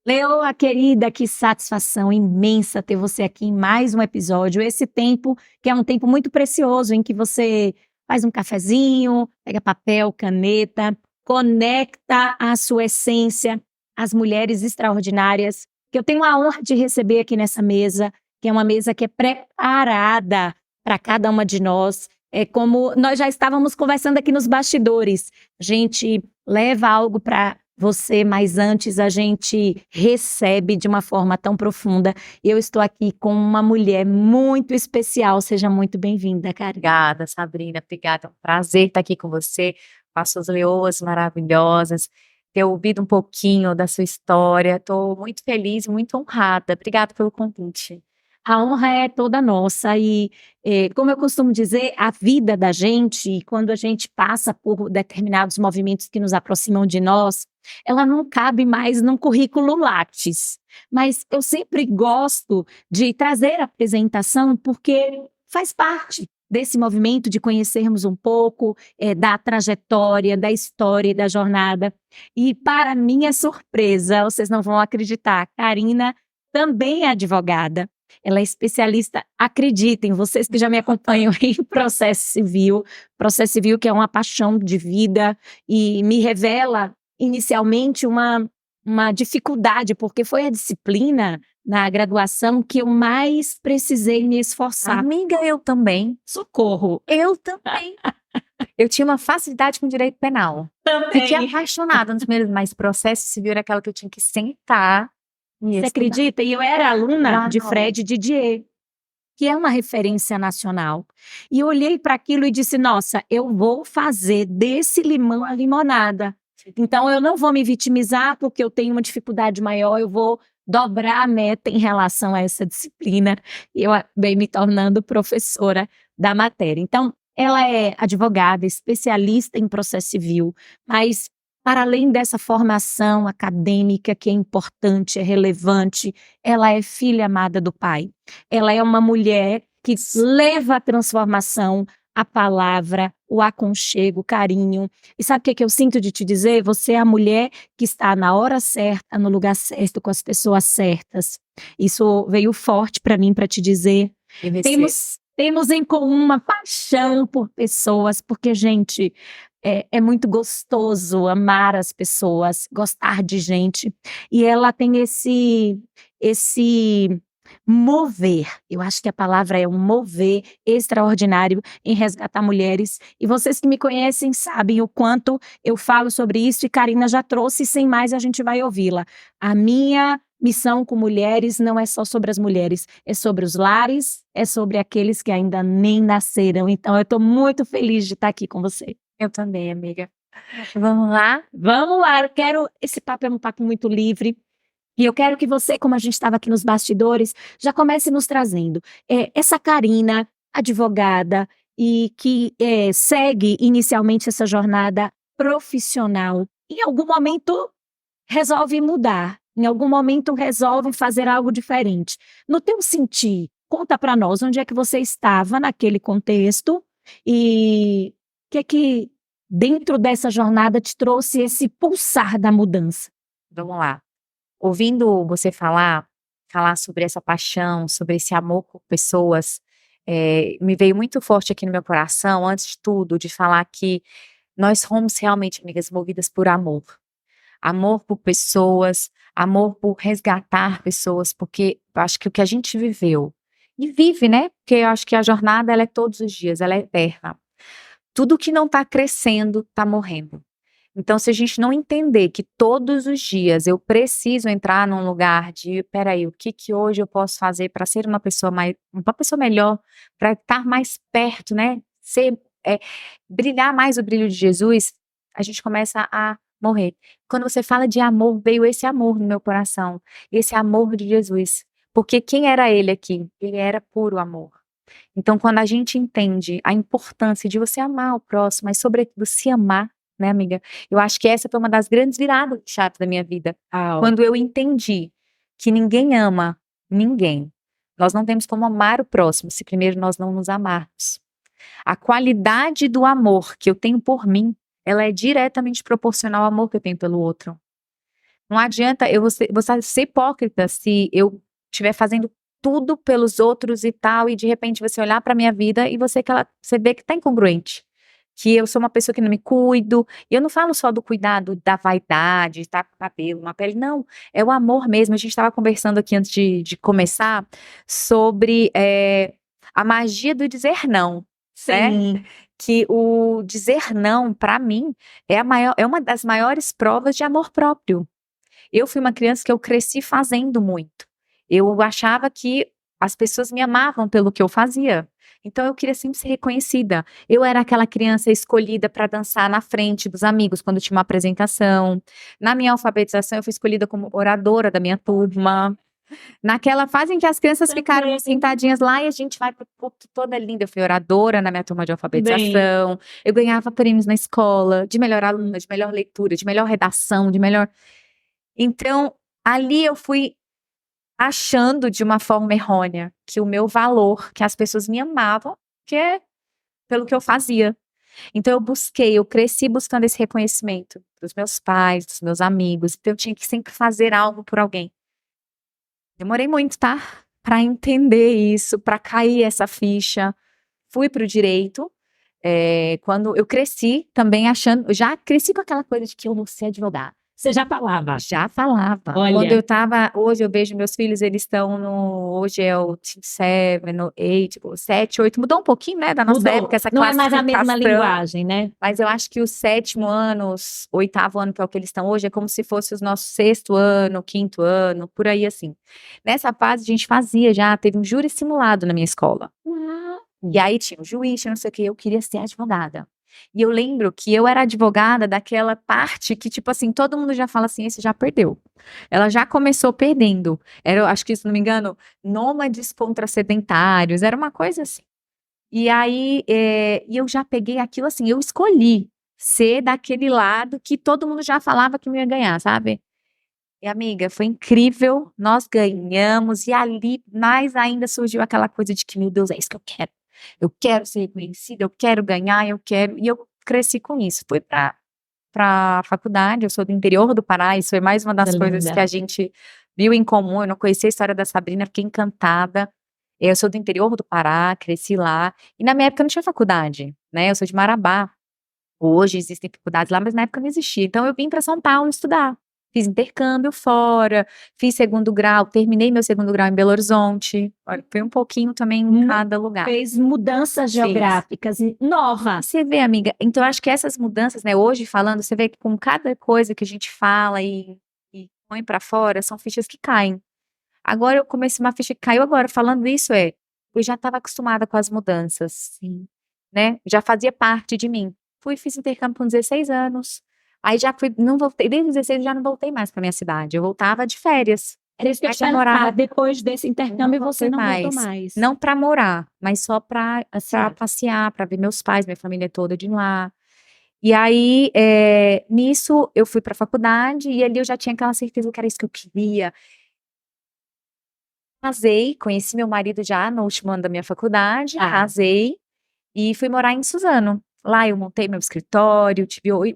Leoa, querida, que satisfação imensa ter você aqui em mais um episódio. Esse tempo, que é um tempo muito precioso, em que você faz um cafezinho, pega papel, caneta, conecta a sua essência às mulheres extraordinárias, que eu tenho a honra de receber aqui nessa mesa, que é uma mesa que é preparada para cada uma de nós. É como nós já estávamos conversando aqui nos bastidores. A gente leva algo para você, mas antes a gente recebe de uma forma tão profunda. Eu estou aqui com uma mulher muito especial. Seja muito bem-vinda, Karina. Obrigada, Sabrina, obrigada. É um prazer estar aqui com você, com as suas leoas maravilhosas, ter ouvido um pouquinho da sua história. Estou muito feliz, muito honrada. Obrigada pelo convite. A honra é toda nossa e, como eu costumo dizer, a vida da gente, quando a gente passa por determinados movimentos que nos aproximam de nós, ela não cabe mais num currículo Lattes. Mas eu sempre gosto de trazer a apresentação porque faz parte desse movimento de conhecermos um pouco da trajetória, da história e da jornada. E para minha surpresa, vocês não vão acreditar, Karina também é advogada. Ela é especialista, acreditem, vocês que já me acompanham em processo civil que é uma paixão de vida e me revela inicialmente uma dificuldade, porque foi a disciplina na graduação que eu mais precisei me esforçar. Amiga, eu também. Socorro! Eu também. Eu tinha uma facilidade com direito penal. Fiquei apaixonada nos primeiros, mas processo civil era aquela que eu tinha que sentar. Você acredita? E eu era aluna de Fred Didier, que é uma referência nacional. E eu olhei para aquilo e disse, nossa, eu vou fazer desse limão a limonada. Então eu não vou me vitimizar porque eu tenho uma dificuldade maior, eu vou dobrar a meta em relação a essa disciplina. E eu acabei me tornando professora da matéria. Então, ela é advogada, especialista em processo civil, mas para além dessa formação acadêmica que é importante, é relevante, ela é filha amada do pai. Ela é uma mulher que leva a transformação, a palavra, o aconchego, o carinho. E sabe o que eu sinto de te dizer? Você é a mulher que está na hora certa, no lugar certo, com as pessoas certas. Isso veio forte para mim para te dizer. Temos em comum uma paixão por pessoas, porque, gente, é muito gostoso amar as pessoas, gostar de gente. E ela tem esse mover, eu acho que a palavra é um mover extraordinário em resgatar mulheres. E vocês que me conhecem sabem o quanto eu falo sobre isso, e Karina já trouxe, sem mais a gente vai ouvi-la. A minha missão com mulheres não é só sobre as mulheres, é sobre os lares, é sobre aqueles que ainda nem nasceram. Então eu estou muito feliz de estar aqui com você. Eu também, amiga. Vamos lá? Vamos lá, esse papo é um papo muito livre. E eu quero que você, como a gente estava aqui nos bastidores, já comece nos trazendo essa Karina, advogada, e que segue inicialmente essa jornada profissional. Em algum momento resolve mudar, em algum momento resolve fazer algo diferente. No teu sentir, conta para nós onde é que você estava naquele contexto e o que é que dentro dessa jornada te trouxe esse pulsar da mudança. Vamos lá. Ouvindo você falar sobre essa paixão, sobre esse amor por pessoas, me veio muito forte aqui no meu coração, antes de tudo, de falar que nós somos realmente, amigas, movidas por amor. Amor por pessoas, amor por resgatar pessoas, porque eu acho que o que a gente viveu, e vive, né? Porque eu acho que a jornada, ela é todos os dias, ela é eterna. Tudo que não está crescendo, está morrendo. Então, se a gente não entender que todos os dias eu preciso entrar num lugar de, peraí, o que hoje eu posso fazer para ser uma pessoa melhor, para estar mais perto, né? Brilhar mais o brilho de Jesus, a gente começa a morrer. Quando você fala de amor, veio esse amor no meu coração, esse amor de Jesus. Porque quem era ele aqui? Ele era puro amor. Então, quando a gente entende a importância de você amar o próximo, mas sobretudo se amar, né, amiga? Eu acho que essa foi uma das grandes viradas de chave da minha vida. Quando eu entendi que ninguém ama ninguém. Nós não temos como amar o próximo se primeiro nós não nos amarmos. A qualidade do amor que eu tenho por mim, ela é diretamente proporcional ao amor que eu tenho pelo outro. Não adianta eu vou ser hipócrita se eu estiver fazendo tudo pelos outros e tal, e de repente você olhar pra minha vida e você vê que tá incongruente. Que eu sou uma pessoa que não me cuido, e eu não falo só do cuidado da vaidade, tá com cabelo, uma pele, não, é o amor mesmo. A gente estava conversando aqui antes de começar sobre a magia do dizer não, né? Sim. Que o dizer não, pra mim, é uma das maiores provas de amor próprio. Eu fui uma criança que eu cresci fazendo muito. Eu achava que as pessoas me amavam pelo que eu fazia. Então eu queria sempre ser reconhecida. Eu era aquela criança escolhida para dançar na frente dos amigos quando tinha uma apresentação. Na minha alfabetização eu fui escolhida como oradora da minha turma. Naquela fase em que as crianças ficaram sentadinhas lá e a gente vai pro púlpito toda linda. Eu fui oradora na minha turma de alfabetização. Eu ganhava prêmios na escola, de melhor aluna, de melhor leitura, de melhor redação, de melhor... Então, ali eu fui achando de uma forma errônea que o meu valor, que as pessoas me amavam, que é pelo que eu fazia. Então eu cresci buscando esse reconhecimento dos meus pais, dos meus amigos. Então eu tinha que sempre fazer algo por alguém. Demorei muito, tá? Para entender isso, para cair essa ficha. Fui pro direito. Quando eu cresci também achando, já cresci com aquela coisa de que eu vou ser advogada. Você já falava? Já falava. Olha. Quando eu tava, hoje eu vejo meus filhos, eles estão hoje é o Team 7, no 8, 7, 8, mudou um pouquinho, né, da nossa época, essa Não é mais a mesma classificação, linguagem, né? mas eu acho que o 7º ano, 8º ano, que é o que eles estão hoje, é como se fosse o nosso 6º ano, 5º ano, por aí assim. Nessa fase a gente teve um júri simulado na minha escola. E aí tinha um juiz, tinha não sei o que, eu queria ser advogada. E eu lembro que eu era advogada daquela parte que, tipo assim, todo mundo já fala assim, esse já perdeu. Ela já começou perdendo. Acho que, se não me engano, nômades contra sedentários, era uma coisa assim. E aí, e eu já peguei aquilo assim, eu escolhi ser daquele lado que todo mundo já falava que eu ia ganhar, sabe? E amiga, foi incrível, nós ganhamos, e ali mais ainda surgiu aquela coisa de que, meu Deus, é isso que eu quero. Eu quero ser reconhecida, eu quero ganhar, e eu cresci com isso. Fui para a faculdade, eu sou do interior do Pará, isso foi mais uma das coisas que a gente viu em comum. Eu não conhecia a história da Sabrina, fiquei encantada. Eu sou do interior do Pará, cresci lá, e na minha época não tinha faculdade, né? Eu sou de Marabá. Hoje existem faculdades lá, mas na época não existia. Então eu vim para São Paulo estudar. Fiz intercâmbio fora, fiz 2º grau, terminei meu 2º grau em Belo Horizonte. Olha, foi um pouquinho também em cada lugar. Fez mudanças geográficas novas. Você vê, amiga, então eu acho que essas mudanças, né, hoje falando, você vê que com cada coisa que a gente fala e põe pra fora, são fichas que caem. Agora eu comecei uma ficha que caiu agora, falando isso eu já estava acostumada com as mudanças, sim, né, já fazia parte de mim. Fiz intercâmbio com 16 anos, aí já fui, não voltei, desde 16 eu já não voltei mais pra minha cidade, eu voltava de férias. Era isso que eu te perguntava, depois desse intercâmbio você não voltou mais. Não pra morar, mas só pra passear, pra ver meus pais, minha família toda de lá. E aí, nisso, eu fui pra faculdade, e ali eu já tinha aquela certeza que era isso que eu queria. Casei, conheci meu marido já no último ano da minha faculdade, casei, e fui morar em Suzano. Lá eu montei meu escritório,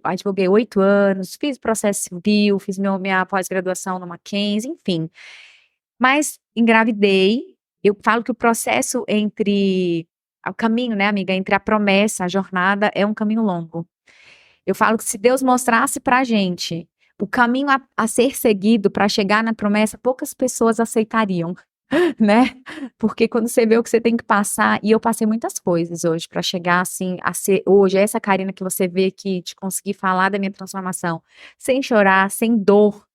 advoguei 8 anos, fiz processo civil, fiz minha pós-graduação no Mackenzie, enfim. Mas engravidei, eu falo que o processo o caminho, né, amiga, entre a promessa, a jornada, é um caminho longo. Eu falo que se Deus mostrasse pra gente o caminho a ser seguido para chegar na promessa, poucas pessoas aceitariam, né? Porque quando você vê o que você tem que passar, e eu passei muitas coisas hoje para chegar assim, a ser hoje, essa Karina que você vê aqui, de conseguir falar da minha transformação, sem chorar, sem dor,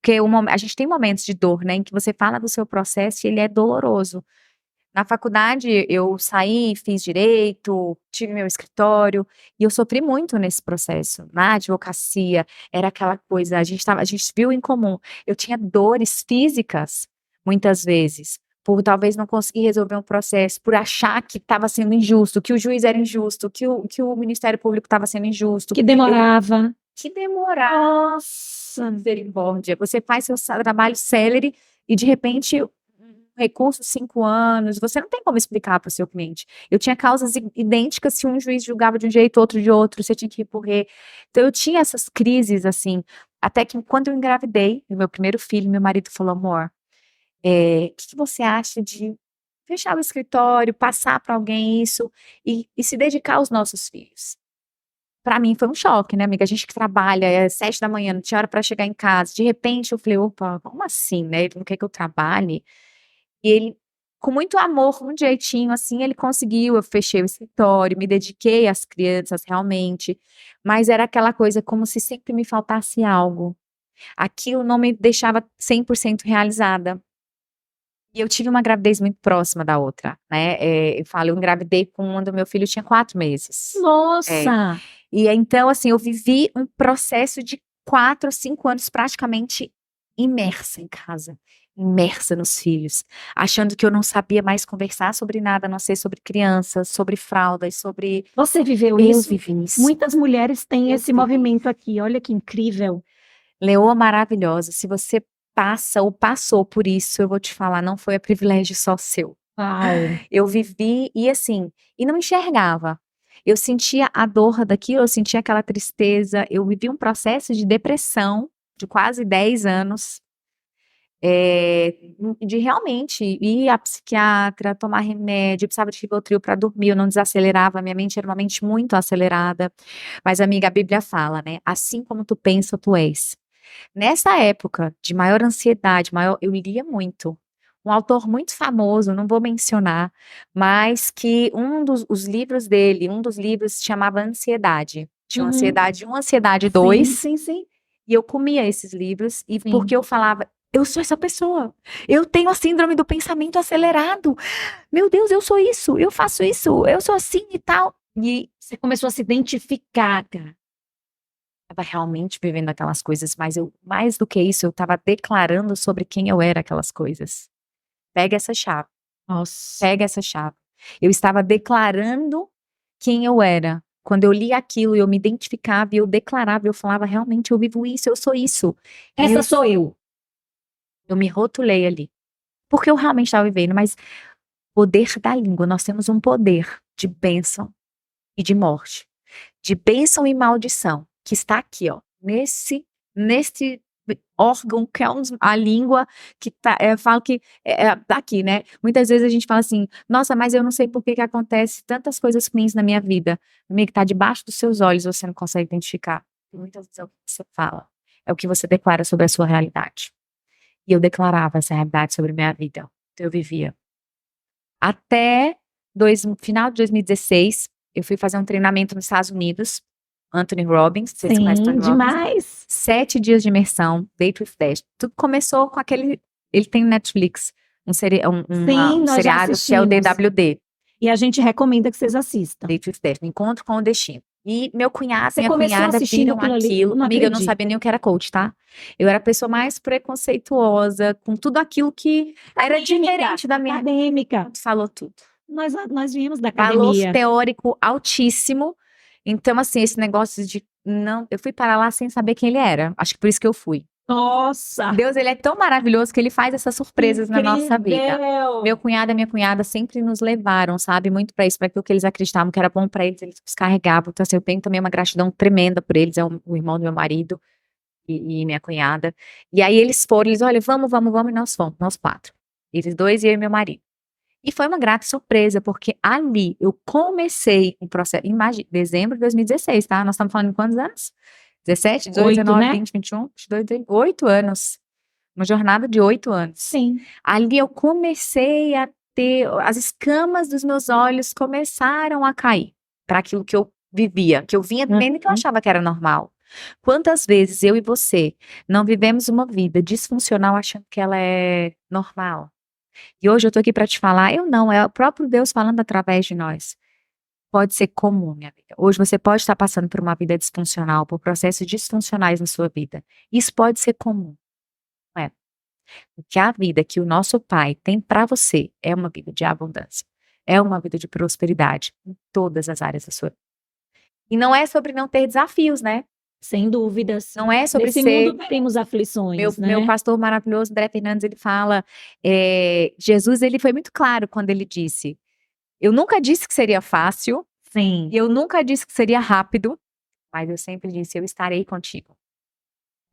porque a gente tem momentos de dor, né, em que você fala do seu processo e ele é doloroso. Na faculdade eu saí, fiz direito, tive meu escritório, e eu sofri muito nesse processo. Na advocacia, era aquela coisa, a gente viu em comum, eu tinha dores físicas, muitas vezes, por talvez não conseguir resolver um processo, por achar que estava sendo injusto, que o juiz era injusto, que o Ministério Público estava sendo injusto. Que demorava. Nossa, misericórdia. Você faz seu trabalho célere e, de repente, recurso 5 anos, você não tem como explicar para o seu cliente. Eu tinha causas idênticas, se um juiz julgava de um jeito, outro de outro, você tinha que recorrer. Então eu tinha essas crises, assim, Até que quando eu engravidei do meu primeiro filho, meu marido falou, amor, o que você acha de fechar o escritório, passar para alguém isso e se dedicar aos nossos filhos? Para mim foi um choque, né, amiga? A gente que trabalha, 7 da manhã, não tinha hora para chegar em casa. De repente eu falei, opa, como assim, né? Ele não quer que eu trabalhe? E ele, com muito amor, muito jeitinho, assim, ele conseguiu. Eu fechei o escritório, me dediquei às crianças realmente, mas era aquela coisa como se sempre me faltasse algo. Aquilo não me deixava 100% realizada. E eu tive uma gravidez muito próxima da outra, né? Eu engravidei quando meu filho tinha 4 meses. Nossa! E então, assim, eu vivi um processo de 4 5 anos praticamente imersa em casa, imersa nos filhos, achando que eu não sabia mais conversar sobre nada, a não ser sobre crianças, sobre fraldas, sobre... Você viveu Eu isso? vivi isso. Muitas mulheres têm Eu esse vivi. movimento aqui, olha que incrível. Leoa maravilhosa, se você passa ou passou por isso, eu vou te falar, não foi a privilégio só seu. Uau! Eu vivi e assim, e não enxergava. Eu sentia a dor daquilo, eu sentia aquela tristeza, eu vivi um processo de depressão de quase 10 anos, de realmente ir à psiquiatra, tomar remédio, eu precisava de Rivotril para dormir, eu não desacelerava, minha mente era uma mente muito acelerada. Mas amiga, a Bíblia fala, né, assim como tu pensa, tu és. Nessa época de maior ansiedade, eu lia muito. Um autor muito famoso, não vou mencionar, mas que os livros dele, um dos livros se chamava Ansiedade. Tinha Uhum. Ansiedade 1, Ansiedade Sim, 2, sim. e eu comia esses livros, e Sim. porque eu falava, eu sou essa pessoa, eu tenho a síndrome do pensamento acelerado, meu Deus, eu sou isso, eu faço isso, eu sou assim e tal. E Você começou a se identificar, cara. estava realmente vivendo aquelas coisas, mas mais do que isso, eu estava declarando sobre quem eu era aquelas coisas. Pega essa chave, Nossa. pega essa chave. Eu estava declarando quem eu era. Quando eu li aquilo, eu me identificava e eu declarava, eu falava, realmente, eu vivo isso, eu sou isso. Essa sou eu. Eu me rotulei ali. Porque eu realmente estava vivendo, mas poder da língua, nós temos um poder de bênção e de morte. De bênção e maldição, que está aqui, ó, nesse órgão que é a língua que tá, eu falo que aqui, né? Muitas vezes a gente fala assim, nossa, mas eu não sei por que acontece tantas coisas ruins na minha vida. Meio que tá debaixo dos seus olhos, você não consegue identificar. E muitas vezes é o que você fala, é o que você declara sobre a sua realidade. E eu declarava essa realidade sobre a minha vida. Então eu vivia. Até final de 2016, eu fui fazer um treinamento nos Estados Unidos, Anthony Robbins, vocês conhecem Sim, Anthony Robbins? demais. 7 dias de imersão, Date with Dash. Tudo começou com ele tem no Netflix, um seriado que é o DWD. E a gente recomenda que vocês assistam. Date with Dash, Encontro com o Destino. E meu cunhado e minha começou cunhada assistindo viram aquilo ali? aquilo. Não Amiga, eu não acredito. sabia nem o que era coach, tá? Eu era a pessoa mais preconceituosa, com tudo aquilo que era diferente da minha... Acadêmica. Falou tudo. Nós viemos da Valor academia. teórico altíssimo. Então, assim, esse negócio de... Não, eu fui para lá sem saber quem ele era. Acho que por isso que eu fui. Nossa! Deus, ele é tão maravilhoso que ele faz essas surpresas na nossa vida. Incrível! Meu cunhado e minha cunhada sempre nos levaram, sabe? Muito para isso, para aquilo que eles acreditavam que era bom para eles, eles carregavam. Então, assim, eu tenho também uma gratidão tremenda por eles. É o irmão do meu marido e minha cunhada. E aí eles foram, olha, vamos, e nós fomos, nós 4. Eles 2 e eu e meu marido. E foi uma grata surpresa, porque ali eu comecei um processo, imagina, dezembro de 2016, tá? Nós estamos falando de quantos anos? 17, 18, 19, né? 20, 21, 22, 8 anos. Uma jornada de 8 anos. Sim. Ali eu comecei a ter, as escamas dos meus olhos começaram a cair para aquilo que eu vivia, que eu vinha vivendo e que eu achava que era normal. Quantas vezes eu e você não vivemos uma vida disfuncional achando que ela é normal? E hoje eu tô aqui para te falar, é o próprio Deus falando através de nós. Pode ser comum, minha amiga. Hoje você pode estar passando por uma vida disfuncional, por processos disfuncionais na sua vida. Isso pode ser comum, não é? Porque a vida que o nosso Pai tem para você é uma vida de abundância. É uma vida de prosperidade em todas as áreas da sua vida. E não é sobre não ter desafios, né? Sem dúvidas. Não é sobre Nesse ser... mundo teremos aflições, né? Meu pastor maravilhoso, André Fernandes, ele fala, Jesus, ele foi muito claro quando ele disse, eu nunca disse que seria fácil, Sim. eu nunca disse que seria rápido, mas eu sempre disse, eu estarei contigo.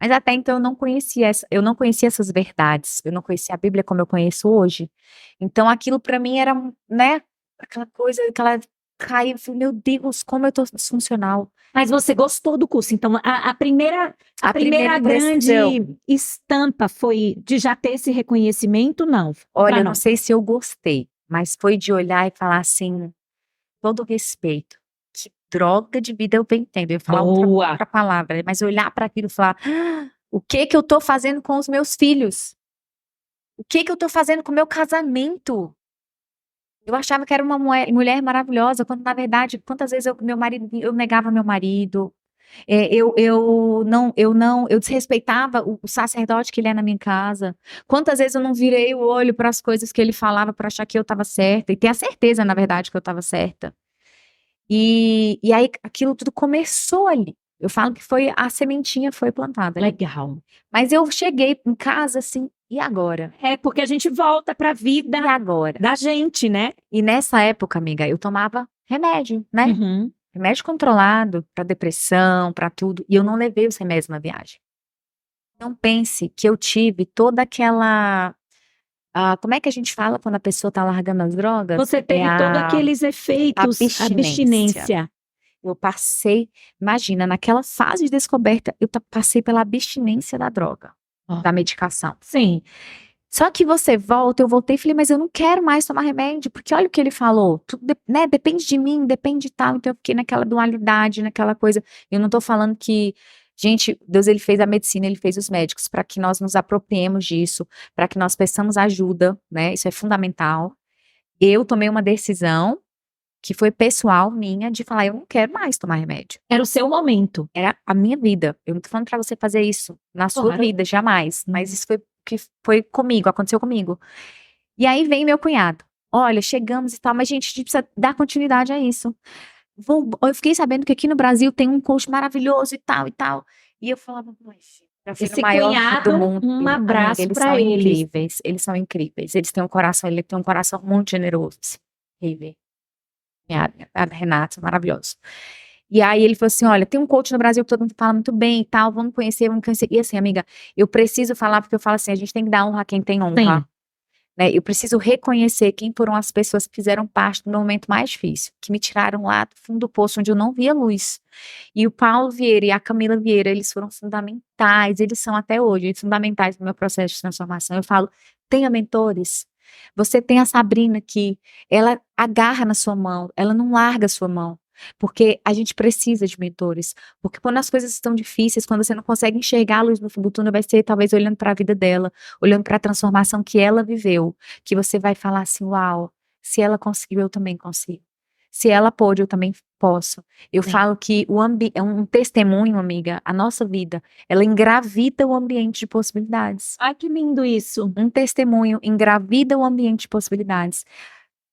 Mas até então eu não conhecia essas verdades, eu não conhecia a Bíblia como eu conheço hoje. Então aquilo pra mim era, né, aquela coisa, aquela caiu, eu falei: "Meu Deus, como eu tô disfuncional". Mas você gostou do curso, então a primeira A primeira grande impressão, estampa foi de já ter esse reconhecimento, não, olha, para eu não nós. sei se eu gostei, mas foi de olhar e falar assim, todo respeito, que droga de vida eu venho tendo, eu ia falar Boa. outra palavra, mas olhar para aquilo e falar: "Ah, o que que eu tô fazendo com os meus filhos? O que que eu tô fazendo com o meu casamento?". Eu achava que era uma mulher maravilhosa, quando na verdade, quantas vezes eu negava meu marido, eu desrespeitava o sacerdote que ele é na minha casa. Quantas vezes eu não virei o olho para as coisas que ele falava para achar que eu estava certa e ter a certeza, na verdade, que eu estava certa. E aí aquilo tudo começou ali. Eu falo que foi a sementinha foi plantada ali. Legal. Mas eu cheguei em casa assim, e agora? É porque a gente volta para a vida E agora? da gente, né? E nessa época, amiga, eu tomava remédio, né? Uhum. Remédio controlado para depressão, para tudo, e eu não levei os remédios na viagem. Não pense que eu tive toda aquela, como é que a gente fala quando a pessoa tá largando as drogas? Você É teve todos a aqueles efeitos, abstinência. abstinência. Eu passei, imagina, naquela fase de descoberta, passei pela abstinência da droga, Ó, da medicação. sim, Só que você volta, eu voltei e falei, mas eu não quero mais tomar remédio, porque olha o que ele falou, tudo, né, depende de mim, depende de tal, então eu fiquei naquela dualidade, naquela coisa, eu não tô falando que, gente, Deus ele fez a medicina, ele fez os médicos, para que nós nos apropriemos disso, para que nós peçamos ajuda, né, isso é fundamental. Eu tomei uma decisão, que foi pessoal minha, de falar, eu não quero mais tomar remédio. era o seu momento. Era a minha vida. Eu não tô falando pra você fazer isso na sua Claro. vida, jamais. Mas isso foi que foi comigo, aconteceu comigo. E aí vem meu cunhado. Olha, chegamos e tal, mas gente, a gente precisa dar continuidade a isso. Eu fiquei sabendo que aqui no Brasil tem um coach maravilhoso e tal e tal. E eu falava, mas já fui no Esse maior do cunhado, mundo. um Amiga, abraço eles para são eles. incríveis. Eles são incríveis. Eles têm um coração, ele tem um coração muito generoso. Incrível. A Renata, maravilhoso. E aí ele falou assim: olha, tem um coach no Brasil que todo mundo fala muito bem e tal, vamos conhecer, vamos conhecer. E assim, amiga, eu preciso falar, porque eu falo assim, a gente tem que dar honra a quem tem honra. Sim. Né? Eu preciso reconhecer quem foram as pessoas que fizeram parte do meu momento mais difícil, que me tiraram lá do fundo do poço, onde eu não via luz. E o Paulo Vieira e a Camila Vieira, eles foram fundamentais, eles são até hoje, eles fundamentais no meu processo de transformação. Eu falo, tenha mentores. Você tem a Sabrina que ela agarra na sua mão, ela não larga a sua mão. Porque a gente precisa de mentores. Porque quando as coisas estão difíceis, quando você não consegue enxergar a luz no fim do túnel, vai ser talvez olhando para a vida dela, olhando para a transformação que ela viveu, que você vai falar assim: uau, se ela conseguiu, eu também consigo. Se ela pôde, eu também posso. Eu Sim. falo que é um testemunho, amiga, a nossa vida, ela engravida o ambiente de possibilidades. Ai, que lindo isso. Um testemunho engravida o ambiente de possibilidades.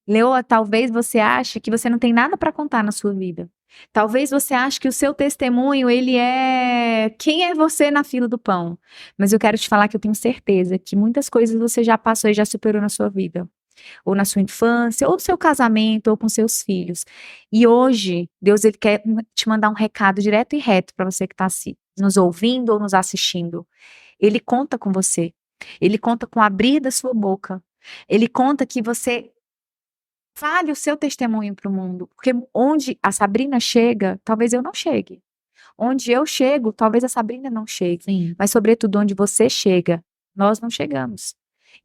Leoa, talvez você ache que você não tem nada para contar na sua vida. Talvez você ache que o seu testemunho, ele é quem é você na fila do pão. Mas eu quero te falar que eu tenho certeza que muitas coisas você já passou e já superou na sua vida. Ou na sua infância, ou no seu casamento, ou com seus filhos. E hoje, Deus ele quer te mandar um recado direto e reto para você que está nos ouvindo ou nos assistindo. Ele conta com você. Ele conta com o abrir da sua boca. Ele conta que você fale o seu testemunho para o mundo, porque onde a Sabrina chega, talvez eu não chegue. Onde eu chego, talvez a Sabrina não chegue. Sim. Mas, sobretudo, onde você chega, nós não chegamos.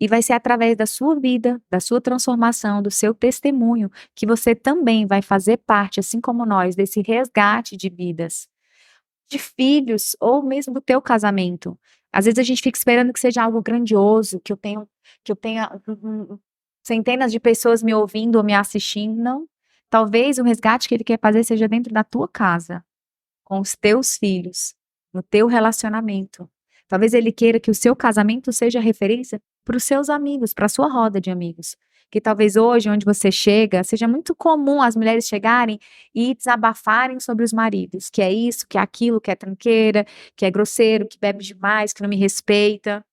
E vai ser através da sua vida, da sua transformação, do seu testemunho, que você também vai fazer parte, assim como nós, desse resgate de vidas, de filhos, ou mesmo do teu casamento. Às vezes a gente fica esperando que seja algo grandioso, que eu tenha centenas de pessoas me ouvindo ou me assistindo. Não. Talvez o resgate que ele quer fazer seja dentro da tua casa, com os teus filhos, no teu relacionamento. Talvez ele queira que o seu casamento seja referência para os seus amigos, para a sua roda de amigos. Que talvez hoje, onde você chega, seja muito comum as mulheres chegarem e desabafarem sobre os maridos, que é isso, que é aquilo, que é tranqueira, que é grosseiro, que bebe demais, que não me respeita.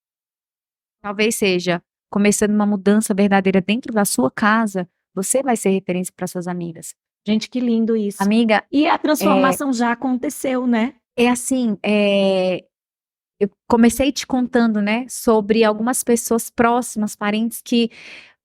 Talvez seja começando uma mudança verdadeira dentro da sua casa, você vai ser referência para suas amigas. Gente, que lindo isso. Amiga, E a transformação já aconteceu, né? é assim, eu comecei te contando, né, sobre algumas pessoas próximas, parentes que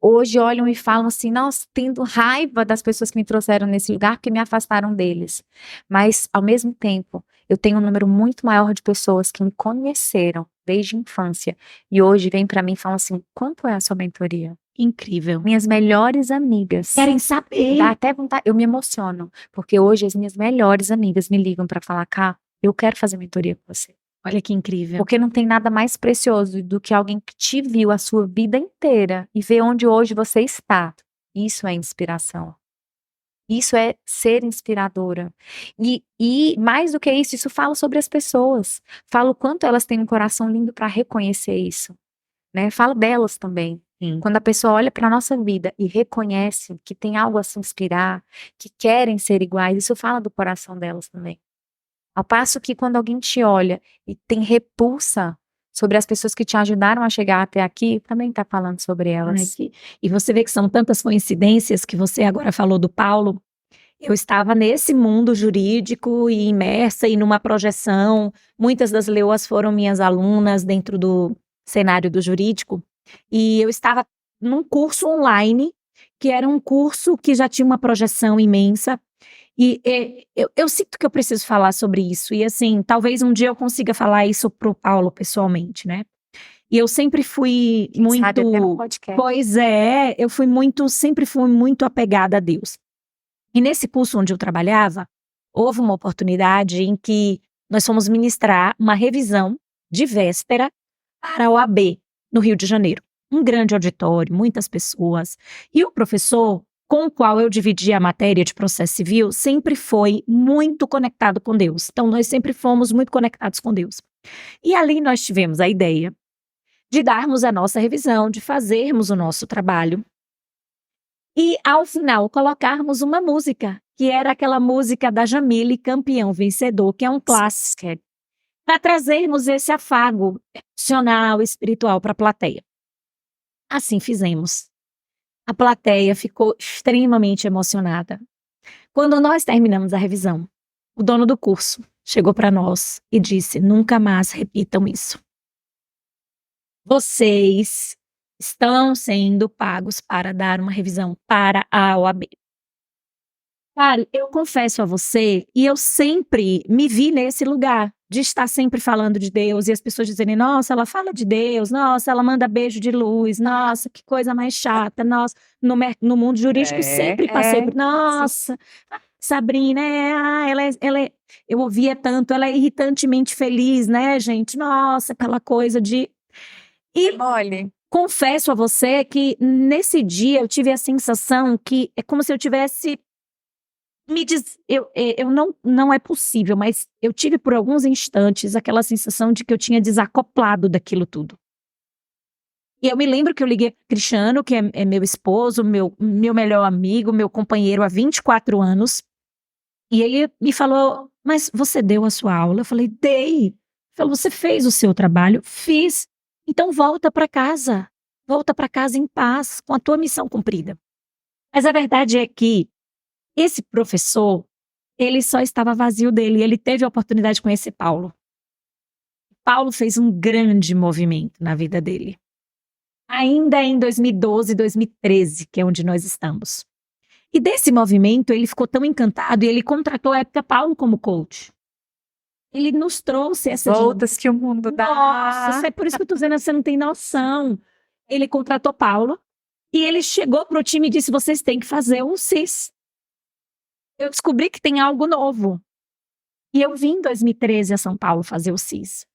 hoje olham e falam assim, nossa, tendo raiva das pessoas que me trouxeram nesse lugar, que me afastaram deles. Mas, ao mesmo tempo, eu tenho um número muito maior de pessoas que me conheceram desde a infância e hoje vêm para mim e falam assim, quanto é a sua mentoria? Incrível. Minhas melhores amigas. Querem saber. Dá até vontade, eu me emociono, porque hoje as minhas melhores amigas me ligam para falar, Cá, eu quero fazer mentoria com você. Olha que incrível. Porque não tem nada mais precioso do que alguém que te viu a sua vida inteira e vê onde hoje você está. Isso é inspiração. Isso é ser inspiradora. E mais do que isso fala sobre as pessoas. Fala o quanto elas têm um coração lindo para reconhecer isso. Né? Fala delas também. Sim. Quando a pessoa olha para a nossa vida e reconhece que tem algo a se inspirar, que querem ser iguais, isso fala do coração delas também. Ao passo que quando alguém te olha e tem repulsa sobre as pessoas que te ajudaram a chegar até aqui, também está falando sobre elas. E você vê que são tantas coincidências que você agora falou do Paulo. Eu estava nesse mundo jurídico e imersa e numa projeção. Muitas das leoas foram minhas alunas dentro do cenário do jurídico. E eu estava num curso online, que era um curso que já tinha uma projeção imensa. Eu sinto que eu preciso falar sobre isso. E assim, talvez um dia eu consiga falar isso pro Paulo pessoalmente, né? E eu sempre fui Quem muito. sabe até no podcast. Pois é, sempre fui muito apegada a Deus. E nesse curso onde eu trabalhava, houve uma oportunidade em que nós fomos ministrar uma revisão de véspera para a OAB, no Rio de Janeiro. Um grande auditório, muitas pessoas. E o professor, com o qual eu dividi a matéria de processo civil, sempre foi muito conectado com Deus. Então, nós sempre fomos muito conectados com Deus. E ali nós tivemos a ideia de darmos a nossa revisão, de fazermos o nosso trabalho. E, ao final, colocarmos uma música, que era aquela música da Jamile, Campeão Vencedor, que é um clássico, para trazermos esse afago emocional, espiritual para a plateia. Assim fizemos. A plateia ficou extremamente emocionada. Quando nós terminamos a revisão, o dono do curso chegou para nós e disse: nunca mais repitam isso. Vocês estão sendo pagos para dar uma revisão para a OAB. Cara, eu confesso a você, e eu sempre me vi nesse lugar, de estar sempre falando de Deus, e as pessoas dizerem, nossa, ela fala de Deus, nossa, ela manda beijo de luz, nossa, que coisa mais chata, nossa, no mundo jurídico sempre passei por, nossa, Sabrina, eu ouvia tanto, ela é irritantemente feliz, né, gente, nossa, aquela coisa de... E Olha, confesso a você que nesse dia eu tive a sensação que é como se eu tivesse... não é possível, mas eu tive por alguns instantes aquela sensação de que eu tinha desacoplado daquilo tudo. E eu me lembro que eu liguei para Cristiano, que é meu esposo, meu melhor amigo, meu companheiro há 24 anos, e ele me falou, mas você deu a sua aula? Eu falei, dei. Ele falou, você fez o seu trabalho? Fiz. Então volta para casa em paz, com a tua missão cumprida. Mas a verdade é que esse professor, ele só estava vazio dele, ele teve a oportunidade de conhecer Paulo. Paulo fez um grande movimento na vida dele. Ainda em 2012, 2013, que é onde nós estamos. E desse movimento, ele ficou tão encantado e ele contratou a época Paulo como coach. Ele nos trouxe essa... voltas que o mundo dá. Nossa, é por isso que eu tô dizendo, você não tem noção. Ele contratou Paulo e ele chegou pro time e disse, vocês têm que fazer um CIS. Eu descobri que tem algo novo. E eu vim em 2013 a São Paulo fazer o CIS.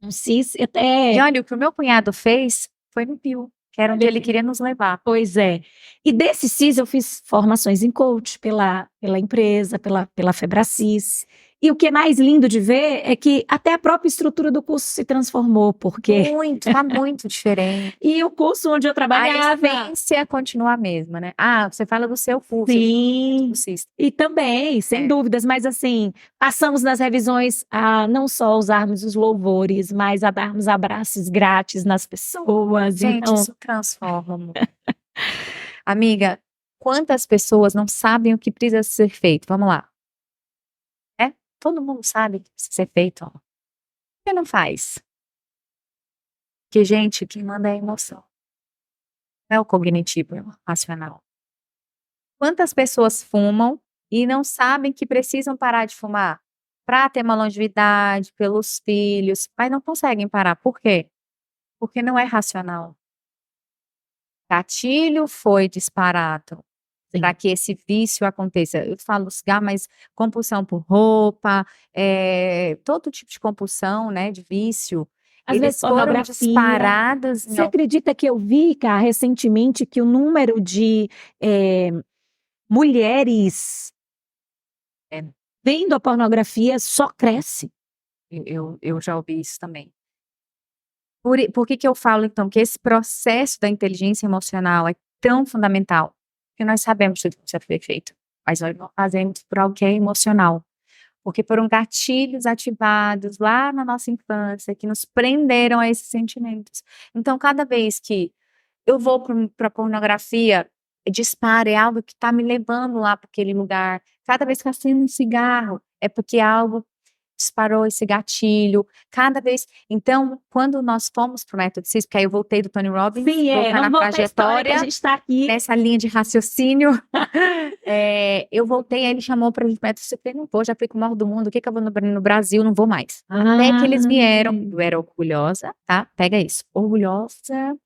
Um CIS até... E olha, o que o meu cunhado fez foi no Pio, que era onde ele queria nos levar. Pois é. E desse CIS eu fiz formações em coach pela empresa, pela Febracis. E o que é mais lindo de ver é que até a própria estrutura do curso se transformou, porque... Tá muito diferente. E o curso onde eu A trabalhava... essência continua a mesma, né? Ah, você fala do seu curso. Sim, e também, sem dúvidas, mas assim, passamos nas revisões a não só usarmos os louvores, mas a darmos abraços grátis nas pessoas. Gente, então... isso transforma. Amiga, quantas pessoas não sabem o que precisa ser feito? Vamos lá. Todo mundo sabe o que precisa ser feito. Ó. que não faz? Porque, gente, quem manda é a emoção, não é o cognitivo, é o racional. Quantas pessoas fumam e não sabem que precisam parar de fumar para ter uma longevidade, pelos filhos, mas não conseguem parar. Por quê? Porque não é racional. Gatilho foi disparado Sim. para que esse vício aconteça. Eu falo cigarro, mas compulsão por roupa, todo tipo de compulsão, né, de vício, Às vezes eles foram pornografia. disparados Você acredita que eu vi, Cá, recentemente, que o número de mulheres É. vendo a pornografia só cresce? Eu já ouvi isso também. Por que eu falo, então, que esse processo da inteligência emocional é tão fundamental? Porque nós sabemos tudo que precisa ser feito, mas nós não fazemos por algo que é emocional. Porque foram gatilhos ativados lá na nossa infância que nos prenderam a esses sentimentos. Então, cada vez que eu vou para pornografia, dispara, é algo que está me levando lá para aquele lugar. Cada vez que eu acendo um cigarro, é porque algo disparou esse gatilho. Cada vez. Então, quando nós fomos para o método CIS, porque aí eu voltei do Tony Robbins, Sim, voltar na vamos voltar à história que a trajetória, gente está aqui. nessa linha de raciocínio, eu voltei, aí ele chamou para o método CIS, eu falei, não vou, já fui com o maior do mundo, o que eu vou no Brasil, não vou mais. Até que eles vieram, eu era orgulhosa, tá? Pega isso, orgulhosa,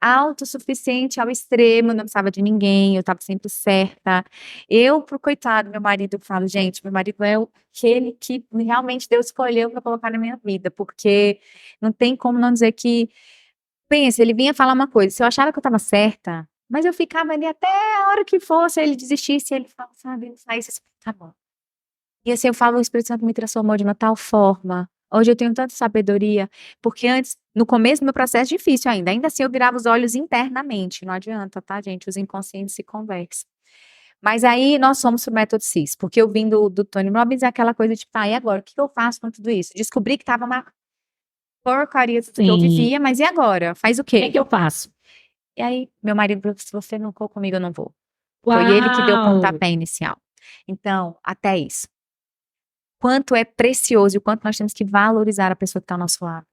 autossuficiente ao extremo, não precisava de ninguém, eu estava sempre certa. Eu, pro coitado, meu marido, eu falo, gente, meu marido é aquele que realmente Deus escolheu para colocar na minha vida, porque não tem como não dizer que, pensa, ele vinha falar uma coisa, se eu achava que eu estava certa, mas eu ficava ali até a hora que fosse, ele desistisse, ele falava, sabe, ele saísse assim, tá bom. E assim, eu falo, o Espírito Santo me transformou de uma tal forma. Hoje eu tenho tanta sabedoria, porque antes, no começo do meu processo, difícil ainda assim eu virava os olhos internamente, não adianta, tá, gente? Os inconscientes se conversam. Mas aí nós fomos pro método CIS, porque eu vim do Tony Robbins, é aquela coisa de, tá, e agora? O que eu faço com tudo isso? Descobri que tava uma porcaria tudo que eu vivia, mas e agora? Faz o O que quê? é que eu faço? E aí, meu marido falou, se você não for comigo, eu não vou. Foi ele que deu o pontapé inicial. Então, até isso. Quanto é precioso e o quanto nós temos que valorizar a pessoa que está ao nosso lado.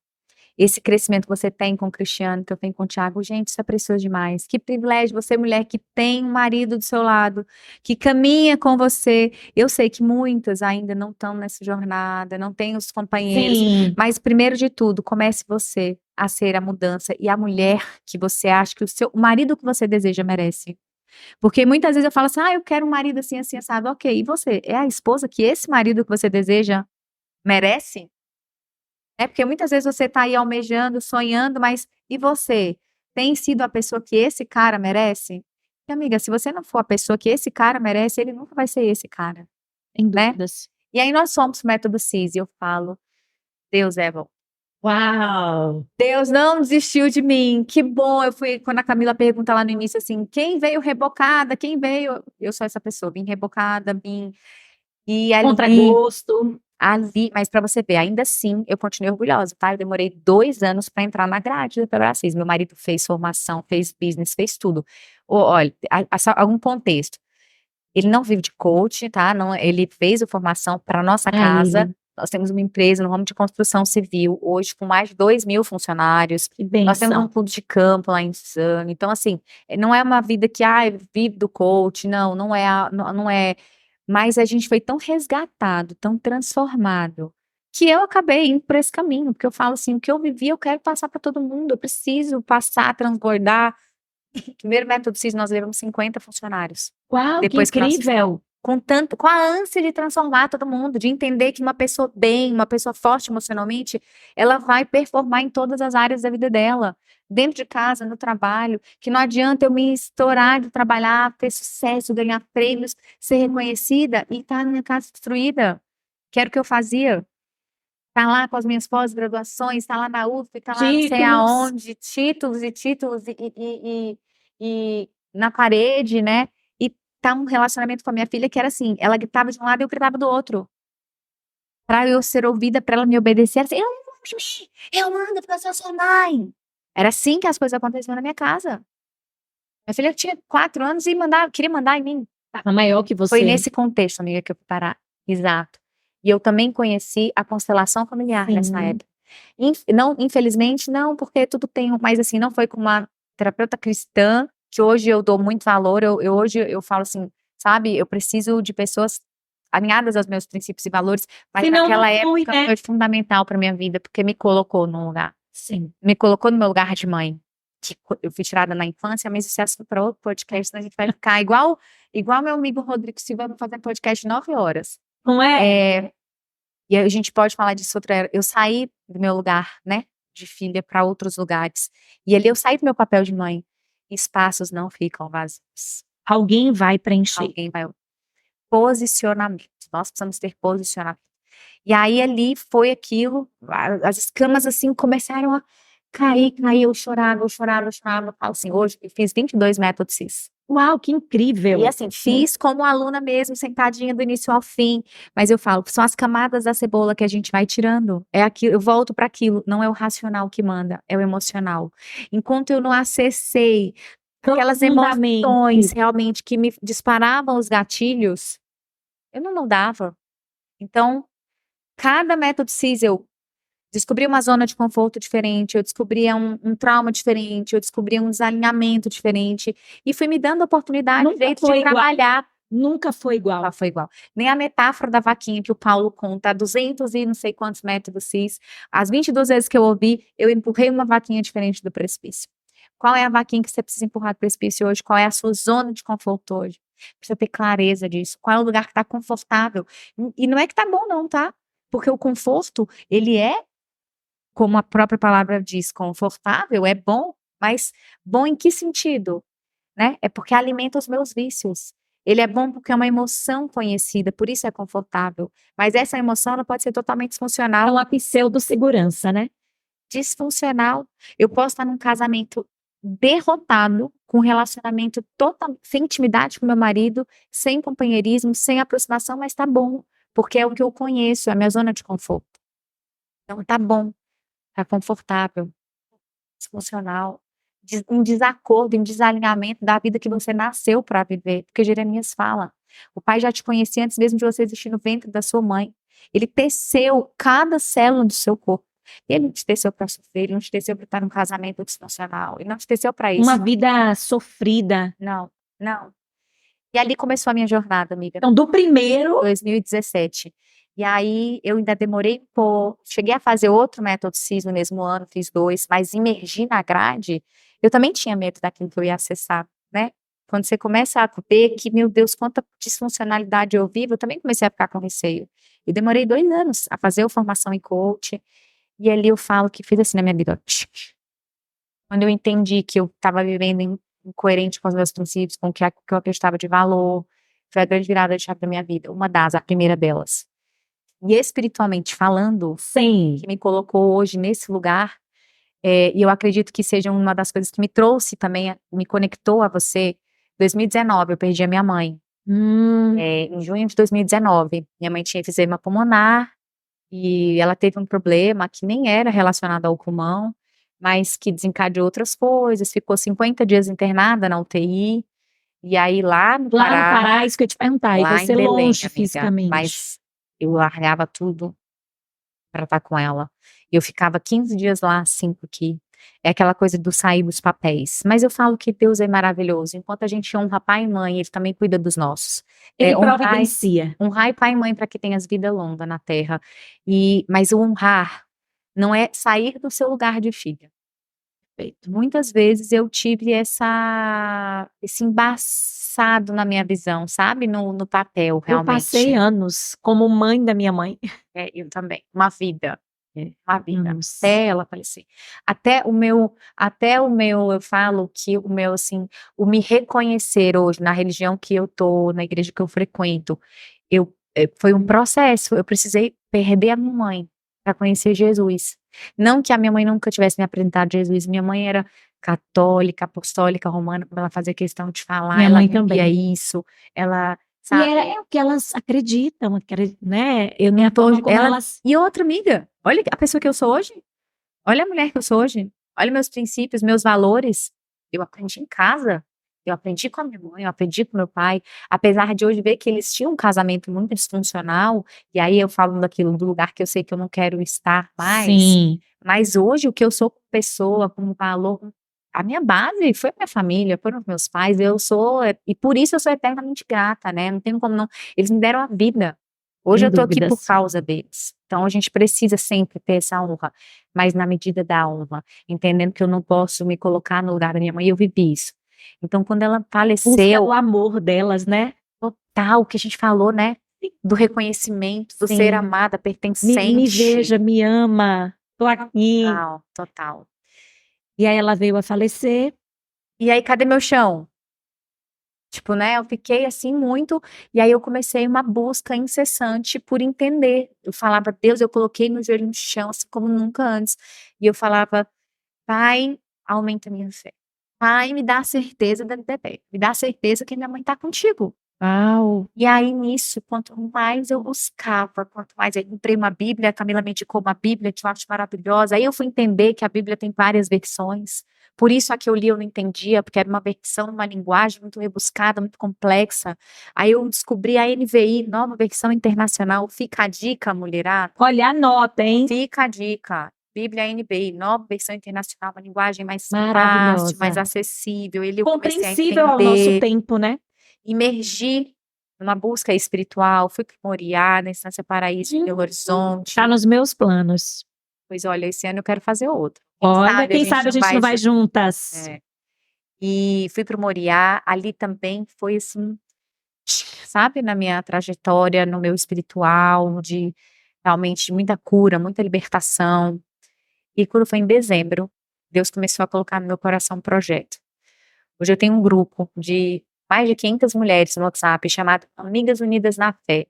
Esse crescimento que você tem com o Cristiano, que eu tenho com o Thiago, gente, isso é precioso demais. Que privilégio você, mulher, que tem um marido do seu lado, que caminha com você. Eu sei que muitas ainda não estão nessa jornada, não têm os companheiros, Sim. mas primeiro de tudo, comece você a ser a mudança e a mulher que você acha que o marido que você deseja merece. Porque muitas vezes eu falo assim, eu quero um marido assim, assim, assado. Ok, e você? É a esposa que esse marido que você deseja merece? Porque muitas vezes você tá aí almejando, sonhando, mas e você? Tem sido a pessoa que esse cara merece? E amiga, se você não for a pessoa que esse cara merece, ele nunca vai ser esse cara, Sem né? dúvidas. E aí nós somos o método CIS e eu falo, Deus é bom. Uau! Deus não desistiu de mim, que bom, quando a Camila pergunta lá no início assim, quem veio rebocada, quem veio? Eu sou essa pessoa, vim rebocada, e Contra ali, gosto. mas para você ver, ainda assim, eu continuei orgulhosa, tá? Eu demorei 2 anos para entrar na grade do Pebracis. Meu marido fez formação, fez business, fez tudo. Olha, só algum contexto. Ele não vive de coach, tá? Não, ele fez a formação para nossa casa. Nós temos uma empresa no ramo de construção civil, hoje com mais de 2.000 funcionários. Que Nós temos um bênção. clube de campo lá em Suzano. Então, assim, não é uma vida que, vive do coach, não é, não é. Mas a gente foi tão resgatado, tão transformado, que eu acabei indo por esse caminho, porque eu falo assim, o que eu vivi eu quero passar para todo mundo, eu preciso passar, transbordar. Primeiro método CIS nós levamos 50 funcionários. Uau, que Depois que nós, incrível! com a ânsia de transformar todo mundo, de entender que uma pessoa bem, uma pessoa forte emocionalmente, ela vai performar em todas as áreas da vida dela, dentro de casa, no trabalho, que não adianta eu me estourar de trabalhar, ter sucesso, ganhar prêmios, ser reconhecida e estar na minha casa destruída, que era o que eu fazia. Tá lá com as minhas pós-graduações, tá lá na UF, tá lá não sei Títulos. aonde, títulos e na parede, né? E tá um relacionamento com a minha filha que era assim, ela gritava de um lado e eu gritava do outro. Pra eu ser ouvida, pra ela me obedecer, era assim, eu mando porque eu sou sua mãe. Era assim que as coisas aconteciam na minha casa. Minha filha tinha 4 anos e queria mandar em mim. Tava maior que Foi você. nesse contexto, amiga, que eu fui parar. Exato. E eu também conheci a constelação familiar nessa época. Não, infelizmente, não, porque tudo tem, mas assim, não foi com uma terapeuta cristã, que hoje eu dou muito valor, hoje eu falo assim, sabe, eu preciso de pessoas alinhadas aos meus princípios e valores, mas Senão naquela não flui, época né? foi fundamental para minha vida, porque me colocou num lugar, Sim. me colocou no meu lugar de mãe, que eu fui tirada na infância, mas isso é assunto para outro podcast, senão a gente vai ficar igual meu amigo Rodrigo Silva, vai fazer podcast 9 horas. Não é? E a gente pode falar disso outra era. Eu saí do meu lugar, né, de filha para outros lugares. E ali eu saí do meu papel de mãe. Espaços não ficam vazios. Alguém vai preencher. Alguém vai. Posicionamento. Nós precisamos ter posicionamento. E aí ali foi aquilo, as escamas assim começaram a cair, eu chorava. Eu falo assim, hoje eu fiz 22 métodos CIS. Uau, que incrível! E assim, fiz como aluna mesmo, sentadinha do início ao fim, mas eu falo, são as camadas da cebola que a gente vai tirando, é aquilo, eu volto para aquilo, não é o racional que manda, é o emocional. Enquanto eu não acessei aquelas emoções realmente que me disparavam os gatilhos, eu não dava. Então, cada método CIS eu descobri uma zona de conforto diferente, eu descobria um trauma diferente, eu descobria um desalinhamento diferente, e fui me dando a oportunidade de trabalhar. Nunca foi igual. Foi igual. Nem a metáfora da vaquinha que o Paulo conta, 200 e não sei quantos métodos CIS, as 22 vezes que eu ouvi, eu empurrei uma vaquinha diferente do precipício. Qual é a vaquinha que você precisa empurrar do precipício hoje? Qual é a sua zona de conforto hoje? Precisa ter clareza disso. Qual é o lugar que está confortável? E não é que tá bom não, tá? Porque o conforto, ele é, como a própria palavra diz, confortável, é bom, mas bom em que sentido? Né? É porque alimenta os meus vícios. Ele é bom porque é uma emoção conhecida, por isso é confortável. Mas essa emoção não pode ser totalmente disfuncional. É uma pseudo-segurança, né? Disfuncional. Eu posso estar num casamento derrotado, com um relacionamento total, sem intimidade com meu marido, sem companheirismo, sem aproximação, mas tá bom, porque é o que eu conheço, é a minha zona de conforto. Então tá bom, tá confortável, disfuncional, em desacordo, em desalinhamento da vida que você nasceu para viver, porque Jeremias fala, o pai já te conhecia antes mesmo de você existir no ventre da sua mãe, ele teceu cada célula do seu corpo, ele não te teceu para sofrer, ele não te teceu para estar num casamento disfuncional, ele não te teceu para isso. Uma vida sofrida. Não. E ali começou a minha jornada, amiga. Então, do primeiro... 2017. E aí, eu ainda demorei cheguei a fazer outro método CIS no mesmo ano, fiz 2, mas imergir na grade, eu também tinha medo daquilo que eu ia acessar, né? Quando você começa a ver que, meu Deus, quanta disfuncionalidade eu vivo, eu também comecei a ficar com receio. Eu demorei 2 anos a fazer a formação em coach, e ali eu falo que fiz assim na minha vida. Quando eu entendi que eu estava vivendo incoerente com os meus princípios, com o que eu acreditava de valor, foi a grande virada de chave da minha vida, a primeira delas. E espiritualmente falando, sim, que me colocou hoje nesse lugar, e eu acredito que seja uma das coisas que me trouxe também, me conectou a você. 2019, eu perdi a minha mãe. Em junho de 2019, minha mãe tinha efizema pulmonar, e ela teve um problema que nem era relacionado ao pulmão, mas que desencadeou outras coisas, ficou 50 dias internada na UTI, e aí lá no Pará, isso que eu ia te perguntar, e você Belém, longe amiga, fisicamente. mas eu largava tudo para estar com ela. Eu ficava 15 dias lá, 5 aqui. É aquela coisa do sair dos papéis. Mas eu falo que Deus é maravilhoso. Enquanto a gente honra pai e mãe, Ele também cuida dos nossos. Ele providencia. Honrar pai e mãe para que tenhas vida longa na terra. Mas o honrar não é sair do seu lugar de filha. Muitas vezes eu tive esse embaçado na minha visão, sabe? No papel, realmente. Eu passei anos como mãe da minha mãe. Eu também. Uma vida. Anos. Até ela falecer. Até o meu, eu falo que o meu, assim, o me reconhecer hoje na religião que eu tô, na igreja que eu frequento, foi um processo. Eu precisei perder a minha mãe para conhecer Jesus. Não que a minha mãe nunca tivesse me apresentado Jesus, minha mãe era católica, apostólica, romana, como ela fazia questão de falar, minha mãe também. É isso, ela, sabe? E é o que elas acreditam, né? Eu não tô, elas... E outra amiga, olha a pessoa que eu sou hoje, olha a mulher que eu sou hoje, olha meus princípios, meus valores, eu aprendi em casa, Eu aprendi com a minha mãe, eu aprendi com meu pai, apesar de hoje ver que eles tinham um casamento muito disfuncional, e aí eu falo daquilo, do lugar que eu sei que eu não quero estar mais, Sim. mas hoje o que eu sou como pessoa, como valor, a minha base foi a minha família, foram os meus pais, e por isso eu sou eternamente grata, né, não tenho como não, eles me deram a vida. Hoje Sem eu tô aqui por dúvidas. causa deles. Então a gente precisa sempre ter essa honra, mas na medida da honra, entendendo que eu não posso me colocar no lugar da minha mãe, eu vivi isso. Então quando ela Busca faleceu, o amor delas, né? total, o que a gente falou, né, do reconhecimento, do ser Sim. amada, Me pertencente. veja, me ama, tô aqui. Total, total. E aí ela veio a falecer. E aí, cadê meu chão? Tipo, né, eu fiquei assim muito, e aí eu comecei uma busca incessante por entender. Eu falava, Deus, eu coloquei meu joelho no chão, assim como nunca antes. E eu falava, Pai, aumenta a minha fé. Pai, me dá a certeza da bebê. Me dá a certeza que minha mãe tá contigo. Uau! E aí, nisso, quanto mais eu buscava, quanto mais eu comprei uma Bíblia, a Camila me indicou uma Bíblia que eu acho maravilhosa. Aí eu fui entender que a Bíblia tem várias versões. Por isso a que eu li eu não entendia, porque era uma versão, uma linguagem muito rebuscada, muito complexa. Aí eu descobri a NVI, Nova Versão Internacional. Fica a dica, mulherada. Olha, anota, hein? Fica a dica. Bíblia NBI, Nova Versão Internacional, uma linguagem mais fácil, Maravilhosa. mais acessível. Eu comecei a Compreensível ao nosso entender, tempo, né? imergir numa busca espiritual, fui para Moriá, na Estância Paraíso, em Belo Horizonte. Tá nos meus planos. Pois olha, esse ano eu quero fazer outro. Olha, quem sabe a gente não vai juntas. É. E fui para o Moriá, ali também foi assim, sabe, na minha trajetória, no meu espiritual, de realmente muita cura, muita libertação. E quando foi em dezembro, Deus começou a colocar no meu coração um projeto. Hoje eu tenho um grupo de mais de 500 mulheres no WhatsApp chamado Amigas Unidas na Fé.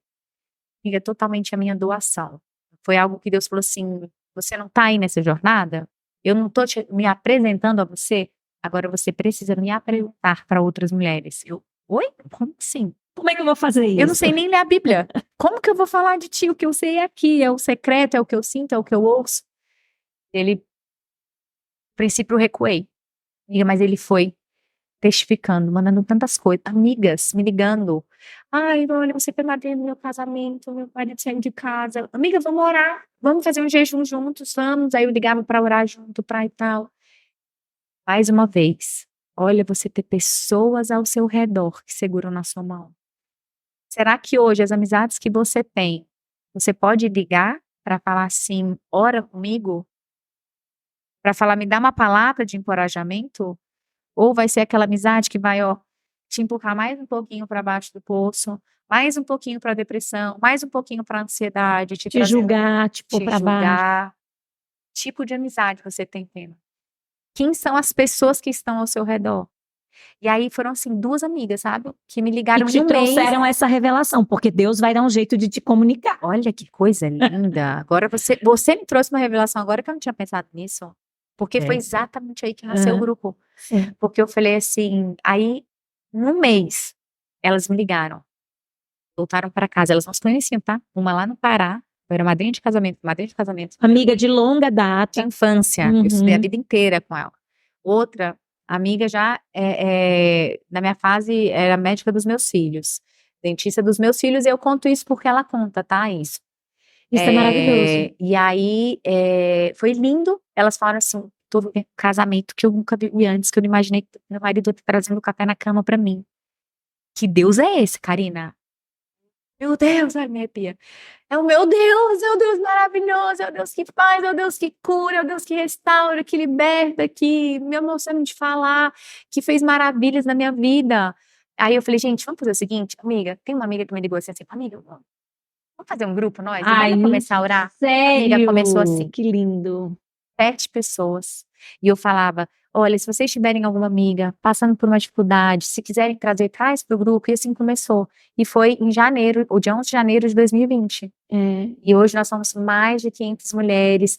E é totalmente a minha doação. Foi algo que Deus falou assim, você não tá aí nessa jornada? Eu não tô me apresentando a você? Agora você precisa me apresentar para outras mulheres. Oi? Como assim? Como é que eu vou fazer isso? Eu não sei nem ler a Bíblia. Como que eu vou falar de ti? O que eu sei é aqui, é o secreto, é o que eu sinto, é o que eu ouço. Ele, no princípio, eu recuei. Mas ele foi testificando, mandando tantas coisas, amigas me ligando. Ai, olha, você foi madrinha do meu casamento, meu marido saiu de casa. Amiga, vamos orar, vamos fazer um jejum juntos, vamos. Aí eu ligava para orar junto, pra e tal. Mais uma vez, olha, você ter pessoas ao seu redor que seguram na sua mão. Será que hoje as amizades que você tem, você pode ligar para falar assim, ora comigo? Para falar, me dá uma palavra de encorajamento? Ou vai ser aquela amizade que vai, ó, te empurrar mais um pouquinho para baixo do poço, mais um pouquinho para depressão, mais um pouquinho para ansiedade, te julgar, tipo, te para baixo. julgar. Tipo de amizade você tem tendo? Quem são as pessoas que estão ao seu redor? E aí foram assim 2 amigas, sabe, que me ligaram E te em um mês. trouxeram essa revelação, porque Deus vai dar um jeito de te comunicar. Olha que coisa linda. Agora você me trouxe uma revelação agora que eu não tinha pensado nisso. Porque foi exatamente aí que nasceu o grupo. Porque eu falei assim, aí, num mês, elas me ligaram, voltaram para casa, elas não se conheciam, tá? Uma lá no Pará, eu era madrinha de casamento, Amiga de longa de data. infância, eu estudei a vida inteira com ela. Outra amiga já, na minha fase, era médica dos meus filhos, dentista dos meus filhos, e eu conto isso porque ela conta, tá, isso. Isso é maravilhoso. E aí, foi lindo, elas falaram assim, tô vivendo um casamento que eu nunca vivi antes, que eu não imaginei que meu marido trazendo café na cama pra mim. Que Deus é esse, Karina? Meu Deus, ai, me arrepia. É o meu Deus, é o Deus maravilhoso, é o Deus que faz, é o Deus que cura, é o Deus que restaura, que liberta, que me emociono de falar, que fez maravilhas na minha vida. Aí eu falei, gente, vamos fazer o seguinte, amiga, tem uma amiga que me ligou assim, amiga, vamos fazer um grupo nós? Ai, Vamos começar a orar? sério? Amiga, começou assim. Que lindo. 7 pessoas. E eu falava, olha, se vocês tiverem alguma amiga passando por uma dificuldade, se quiserem trazer, traz pro grupo. E assim começou. E foi em janeiro, o dia 11 de janeiro de 2020. E hoje nós somos mais de 500 mulheres,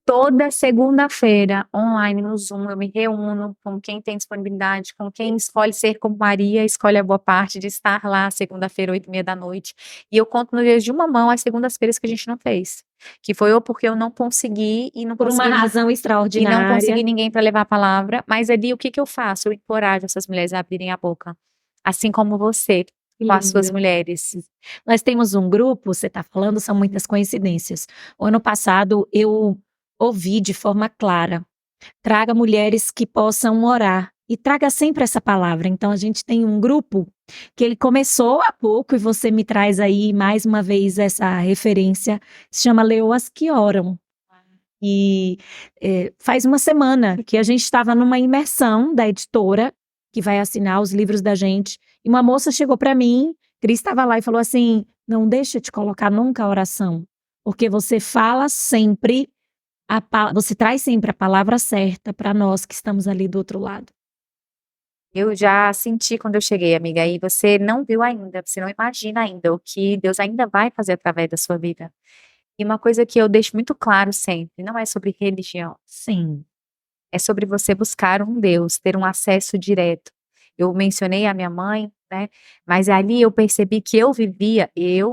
toda segunda-feira, online no Zoom, eu me reúno com quem tem disponibilidade, com quem escolhe ser como Maria, escolhe a boa parte de estar lá segunda-feira, 20h30. E eu conto nos dedos de uma mão as segundas-feiras que a gente não fez. Que foi ou porque eu não consegui e não Por uma consegui razão e não extraordinária. consegui ninguém para levar a palavra, mas ali o que que eu faço? Eu encorajo essas mulheres a abrirem a boca, assim como você, Que com as suas lindo. mulheres. Nós temos um grupo, você está falando, são muitas coincidências. O ano passado eu ouvi de forma clara: traga mulheres que possam orar. E traga sempre essa palavra. Então, a gente tem um grupo que ele começou há pouco, e você me traz aí mais uma vez essa referência, se chama Leoas que Oram. E faz uma semana que a gente estava numa imersão da editora, que vai assinar os livros da gente, e uma moça chegou para mim, Cris estava lá e falou assim: não deixa de colocar nunca a oração, porque você fala sempre, você traz sempre a palavra certa para nós que estamos ali do outro lado. Eu já senti quando eu cheguei, amiga, e você não viu ainda, você não imagina ainda o que Deus ainda vai fazer através da sua vida. E uma coisa que eu deixo muito claro sempre, não é sobre religião, Sim. é sobre você buscar um Deus, ter um acesso direto. Eu mencionei a minha mãe, né, mas ali eu percebi que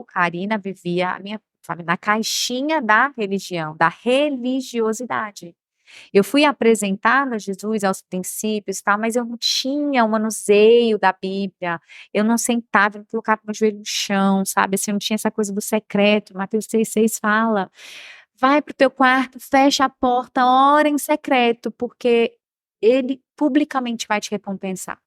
Karina, vivia a minha, sabe, na caixinha da religião, da religiosidade. Eu fui apresentada a Jesus, aos princípios, tal, mas eu não tinha o manuseio da Bíblia, eu não sentava, eu não colocava meu joelho no chão, sabe, assim, eu não tinha essa coisa do secreto. Mateus 6,6 fala: vai para o teu quarto, fecha a porta, ora em secreto, porque ele publicamente vai te recompensar.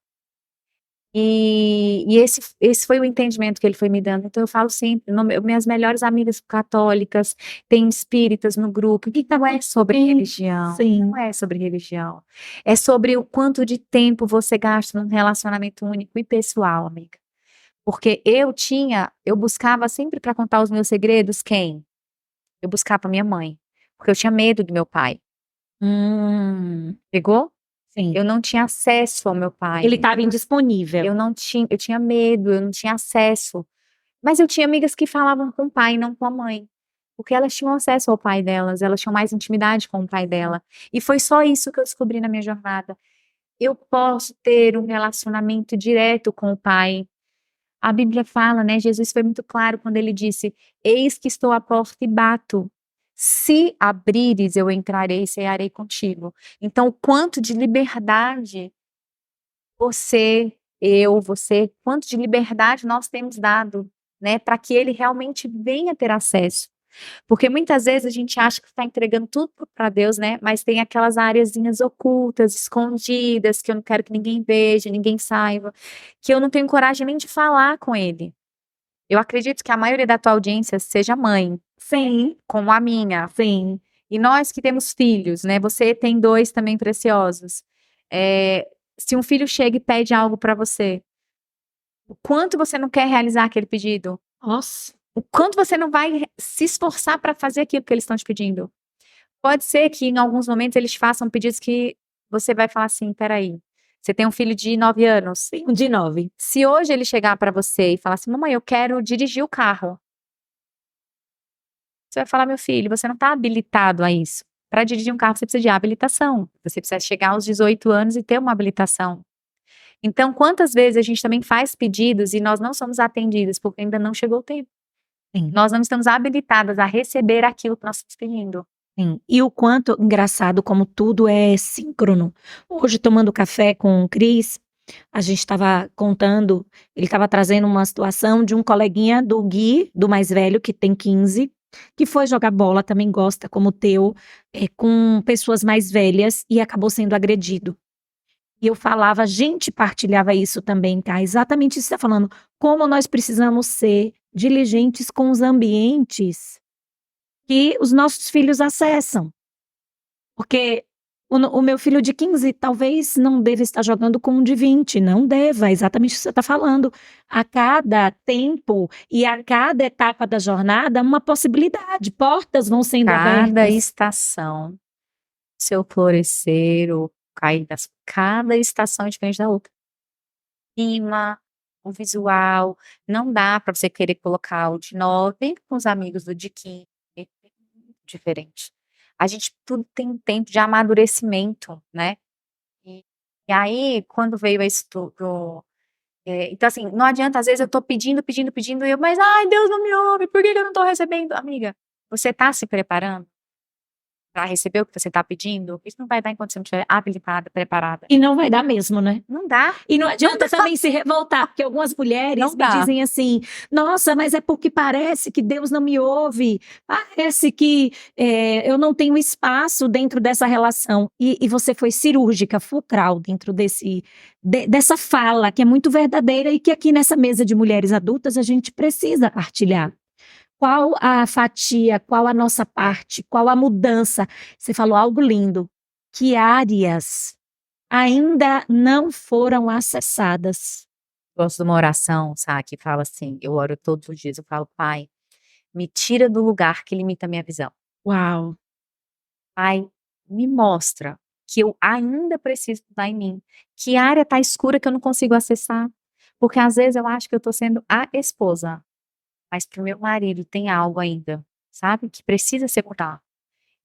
E esse foi o entendimento que ele foi me dando. Então eu falo sempre, minhas melhores amigas católicas, tem espíritas no grupo, que não é sobre religião, Sim. não é sobre religião, é sobre o quanto de tempo você gasta num relacionamento único e pessoal, amiga. Porque eu buscava sempre para contar os meus segredos, quem? Eu buscava minha mãe, porque eu tinha medo do meu pai. Pegou? Sim. Eu não tinha acesso ao meu pai. Ele estava indisponível. Eu tinha medo, eu não tinha acesso. Mas eu tinha amigas que falavam com o pai, não com a mãe. Porque elas tinham acesso ao pai delas, elas tinham mais intimidade com o pai dela. E foi só isso que eu descobri na minha jornada. Eu posso ter um relacionamento direto com o pai. A Bíblia fala, né? Jesus foi muito claro quando ele disse: eis que estou à porta e bato. Se abrires, eu entrarei e cearei contigo. Então, o quanto de liberdade quanto de liberdade nós temos dado, né, para que ele realmente venha ter acesso. Porque muitas vezes a gente acha que está entregando tudo para Deus, né, mas tem aquelas areazinhas ocultas, escondidas, que eu não quero que ninguém veja, ninguém saiba, que eu não tenho coragem nem de falar com ele. Eu acredito que a maioria da tua audiência seja mãe. Sim. Como a minha. Sim. E nós que temos filhos, né, você tem 2 também preciosos. Se um filho chega e pede algo para você, o quanto você não quer realizar aquele pedido? Nossa. O quanto você não vai se esforçar para fazer aquilo que eles estão te pedindo? Pode ser que em alguns momentos eles façam pedidos que você vai falar assim: espera aí, você tem um filho de 9 anos? Sim, de 9. Se hoje ele chegar para você e falar assim: mamãe, eu quero dirigir o carro. Você vai falar: meu filho, você não está habilitado a isso. Para dirigir um carro você precisa de habilitação. Você precisa chegar aos 18 anos e ter uma habilitação. Então, quantas vezes a gente também faz pedidos e nós não somos atendidas porque ainda não chegou o tempo. Sim. Nós não estamos habilitadas a receber aquilo que nós estamos pedindo. Sim. E o quanto engraçado como tudo é síncrono. Hoje, tomando café com o Cris, a gente estava contando, ele estava trazendo uma situação de um coleguinha do Gui, do mais velho, que tem 15, que foi jogar bola, também gosta, como o teu, com pessoas mais velhas e acabou sendo agredido. E eu falava, a gente partilhava isso também, tá? Exatamente isso que você está falando. Como nós precisamos ser diligentes com os ambientes que os nossos filhos acessam. Porque o meu filho de 15 talvez não deva estar jogando com um de 20, não deva, exatamente o que você está falando. A cada tempo e a cada etapa da jornada, uma possibilidade, portas vão sendo Cada abertas. estação, seu florescer, ou cair das... Cada estação é diferente da outra. O clima, o visual, não dá para você querer colocar o de 9 com os amigos do de 15, é diferente. a gente tudo tem um tempo de amadurecimento, né? E, e aí, quando veio esse estudo, então assim, não adianta, às vezes eu tô pedindo, e eu, mas ai, Deus não me ouve, por que que eu não tô recebendo? Amiga, você tá se preparando para receber o que você tá pedindo? Isso não vai dar enquanto você não estiver habilitada, preparada. E não vai dar mesmo, né? Não dá. E não adianta também se revoltar, porque algumas mulheres Não me dá. dizem assim: nossa, mas é porque parece que Deus não me ouve, parece que eu não tenho espaço dentro dessa relação. E você foi cirúrgica, fulcral dentro dessa fala, que é muito verdadeira e que aqui nessa mesa de mulheres adultas a gente precisa partilhar. Qual a fatia, qual a nossa parte, qual a mudança? Você falou algo lindo. Que áreas ainda não foram acessadas? Gosto de uma oração, sabe, que fala assim, eu oro todos os dias, eu falo, Pai, me tira do lugar que limita a minha visão. Uau! Pai, me mostra que eu ainda preciso mudar em mim. Que área tá escura que eu não consigo acessar? Porque às vezes eu acho que eu tô sendo a esposa, mas pro meu marido tem algo ainda, sabe, que precisa ser mudado.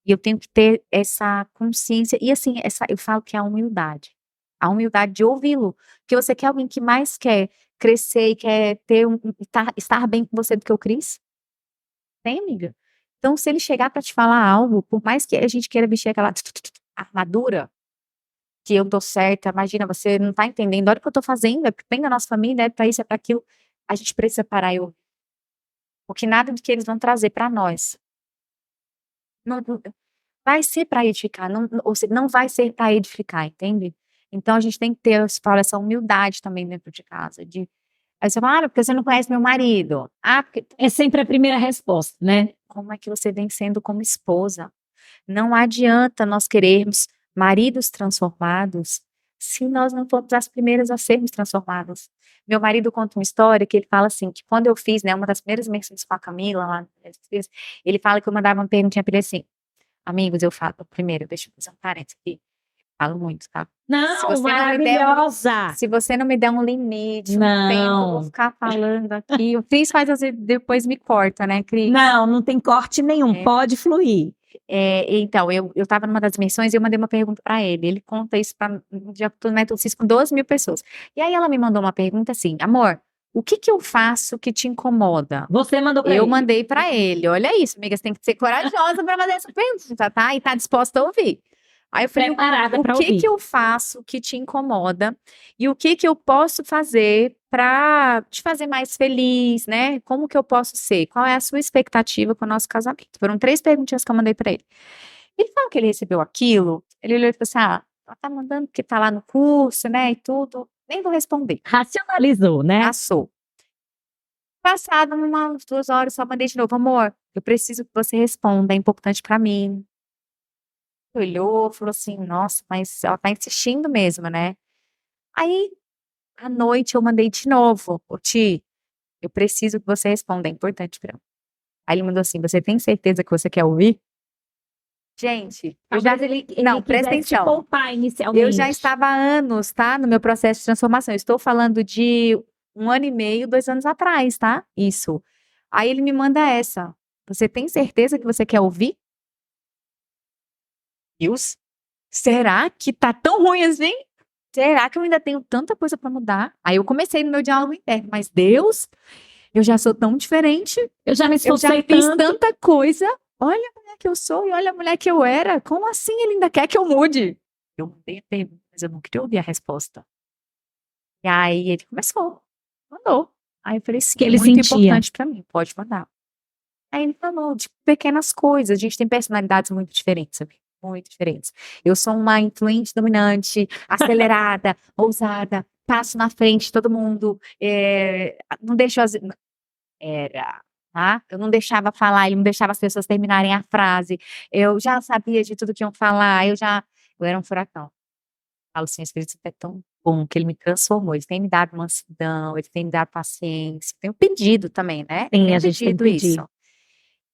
E eu tenho que ter essa consciência e assim, eu falo que é a humildade de ouvi-lo, porque você quer alguém que mais quer crescer e quer ter estar bem com você do que o Cris? Tem, amiga? Então, se ele chegar para te falar algo, por mais que a gente queira vestir aquela armadura, que eu tô certa, imagina, você não tá entendendo, olha o que eu tô fazendo, é pro bem da nossa família, é pra isso, é pra aquilo, a gente precisa parar e ouvir. Porque nada do que eles vão trazer para nós não vai ser para edificar, não, ou seja, não vai ser para edificar, entende? Então a gente tem que ter, eu falo, essa humildade também dentro de casa, aí você fala, porque você não conhece meu marido, porque É sempre a primeira resposta, né? como é que você vem sendo como esposa? Não adianta nós querermos maridos transformados se nós não formos as primeiras a sermos transformadas. Meu marido conta uma história que ele fala assim, que quando eu fiz, né, uma das primeiras menções com a Camila, lá, ele fala que eu mandava uma perguntinha para ele assim, amigos, eu falo, primeiro, deixa eu fazer um parênteses aqui, falo muito, tá? Não, maravilhosa! Se você não me der um limite, um tempo, eu vou ficar falando aqui. O Cris faz às vezes, depois me corta, né, Cris? Não tem corte nenhum, pode fluir. Então, eu tava numa das dimensões e eu mandei uma pergunta para ele. Ele conta isso para o Método CIS com 12.000 pessoas. E aí ela me mandou uma pergunta assim, amor, o que que eu faço que te incomoda? Você mandou para ele? Eu mandei para ele. Olha isso, amiga, você tem que ser corajosa para fazer essa pergunta, tá? E tá disposta a ouvir. Aí eu falei, Preparada para o que ouvir. que eu faço que te incomoda? E o que que eu posso fazer para te fazer mais feliz, né? Como que eu posso ser? Qual é a sua expectativa com o nosso casamento? Foram 3 perguntinhas que eu mandei para ele. Ele falou que ele recebeu aquilo, ele olhou e falou assim, ela tá mandando porque tá lá no curso, né, e tudo, nem vou responder. Racionalizou, né? Passou. Passado umas 2 horas, só mandei de novo, amor, eu preciso que você responda, é importante para mim. Olhou, falou assim, nossa, mas ela tá insistindo mesmo, né? Aí, à noite, eu mandei de novo, ô Ti, eu preciso que você responda, é importante pra mim. Aí ele mandou assim, você tem certeza que você quer ouvir? Gente, não, presta atenção. Poupar inicialmente. Eu já estava há anos, tá, no meu processo de transformação. Eu estou falando de 1 ano e meio, 2 anos atrás, tá? Isso. Aí ele me manda essa. Você tem certeza que você quer ouvir? Deus, será que tá tão ruim assim? Será que eu ainda tenho tanta coisa para mudar? Aí eu comecei no meu diálogo interno, mas Deus, eu já sou tão diferente. Eu já me esforcei Eu já fiz tanta coisa. Olha a mulher que eu sou e olha a mulher que eu era. Como assim ele ainda quer que eu mude? Eu mandei a pergunta, mas eu não queria ouvir a resposta. E aí ele começou, mandou. Aí eu falei assim, que ele muito sentia. importante para mim, pode mandar. Aí ele falou de pequenas coisas, a gente tem personalidades muito diferentes, sabe? Muito diferentes. Eu sou uma influente dominante, acelerada, ousada, passo na frente de todo mundo, não deixo eu não deixava falar, ele não deixava as pessoas terminarem a frase, eu já sabia de tudo que iam falar, eu era um furacão. Falo assim, o Espírito Santo é tão bom que ele me transformou, ele tem me dado mansidão, ele tem me dado paciência, tenho pedido também, né? Sim, a gente tem que pedir. Isso.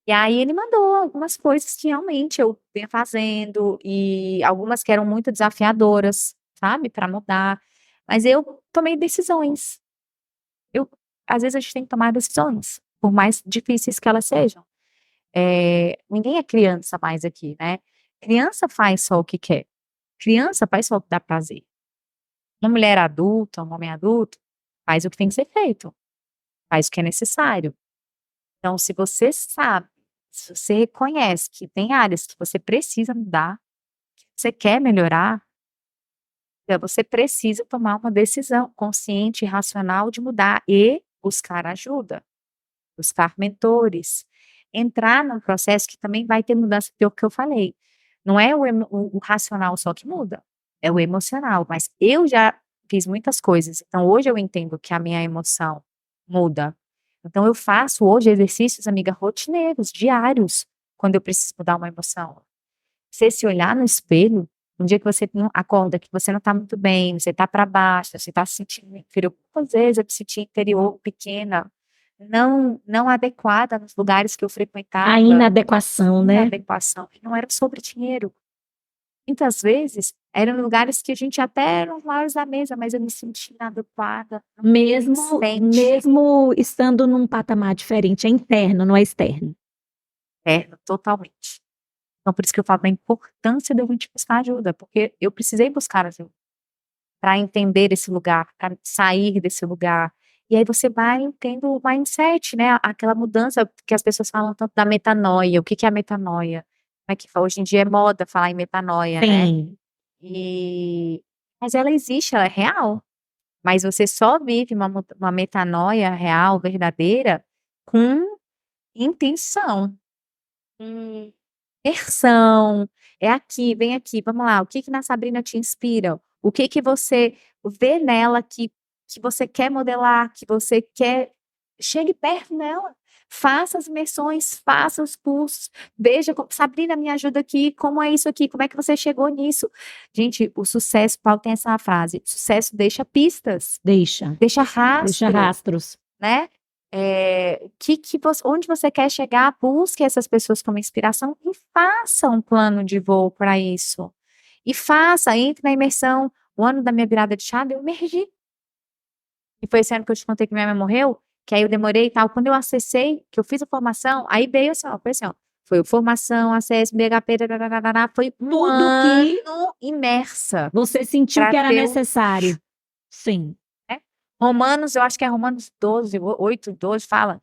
E aí ele mandou algumas coisas que realmente eu venho fazendo, e algumas que eram muito desafiadoras, sabe, para mudar, mas eu tomei decisões. Às vezes a gente tem que tomar decisões, por mais difíceis que elas sejam. Ninguém é criança mais aqui, né? Criança faz só o que quer. Criança faz só o que dá prazer. Uma mulher adulta, um homem adulto, faz o que tem que ser feito. Faz o que é necessário. Então, se você sabe, se você reconhece que tem áreas que você precisa mudar, que você quer melhorar, então você precisa tomar uma decisão consciente e racional de mudar e buscar ajuda, buscar mentores, entrar num processo que também vai ter mudança, que é o que eu falei. Não é o racional só que muda, é o emocional. Mas eu já fiz muitas coisas, então hoje eu entendo que a minha emoção muda. Então eu faço hoje exercícios, amiga, rotineiros, diários, quando eu preciso mudar uma emoção. Você se olhar no espelho, um dia que você não acorda, que você não está muito bem, você está para baixo, você está se sentindo inferior, às vezes eu me senti interior, pequena, não adequada nos lugares que eu frequentava. A inadequação, né? Inadequação, que não era sobre dinheiro. Muitas vezes, eram lugares que a gente até eram os maiores da mesa, mas eu me senti inadequada. Mesmo estando num patamar diferente, é interno, não é externo. Interno, totalmente. Então, por isso que eu falo da importância de eu vir te buscar ajuda, porque eu precisei buscar ajuda para entender esse lugar, para sair desse lugar. E aí você vai tendo o mindset, né? Aquela mudança que as pessoas falam tanto da metanoia. O que é a metanoia? Como é que hoje em dia é moda falar em metanoia, né? Sim. Mas ela existe, ela é real. Mas você só vive uma metanoia real, verdadeira, com intenção. Imersão, é aqui, vem aqui, vamos lá, o que na Sabrina te inspira? O que você vê nela que você quer modelar, que você quer, chegue perto dela, faça as imersões, faça os cursos, veja, Sabrina, me ajuda aqui, como é isso aqui, como é que você chegou nisso? Gente, o sucesso, Paulo tem essa frase, sucesso deixa pistas, deixa rastros, né? Onde você quer chegar, busque essas pessoas como inspiração e faça um plano de voo para isso. E entre na imersão. O ano da minha virada de chave, eu emergi. E foi esse ano que eu te contei que minha mãe morreu, que aí eu demorei e tal. Quando eu acessei, que eu fiz a formação, aí veio assim, ó, foi formação, acesso, BHP, foi um ano imersa. Você sentiu que era necessário. Sim. Romanos, eu acho que é Romanos 12, 8, 12, fala,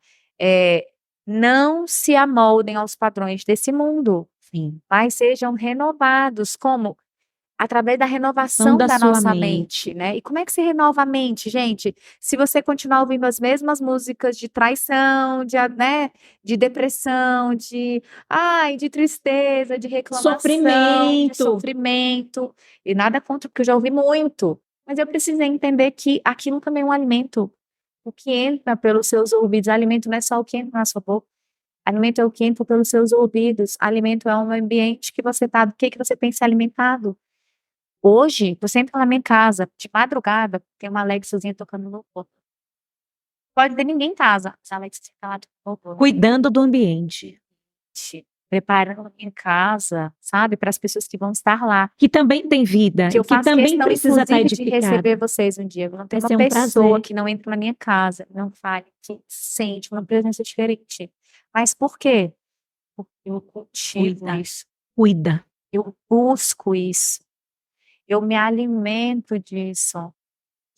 não se amoldem aos padrões desse mundo, sim, mas sejam renovados, como? Através da renovação da nossa mente, né? E como é que se renova a mente, gente? Se você continuar ouvindo as mesmas músicas de traição, de depressão, de tristeza, de reclamação, de sofrimento, e nada contra, porque eu já ouvi muito. Mas eu precisei entender que aquilo também é um alimento. O que entra pelos seus ouvidos, alimento não é só o que entra na sua boca. Alimento é o que entra pelos seus ouvidos. Alimento é um ambiente que você está, do que você tem se alimentado. Hoje, você entra na minha casa, de madrugada, tem uma Alexazinha tocando no louvor. Pode ter ninguém em casa, mas a Alexazinha tá lá tocando louvor. Cuidando do ambiente. Preparando a minha casa, sabe? Para as pessoas que vão estar lá. Que também tem vida, que eu faço também questão, precisa estar inclusive, de receber vocês um dia. Não tem uma pessoa que não entra na minha casa, não fale, que sente uma presença diferente. Mas por quê? Porque eu cultivo isso. Cuida. Eu busco isso. Eu me alimento disso.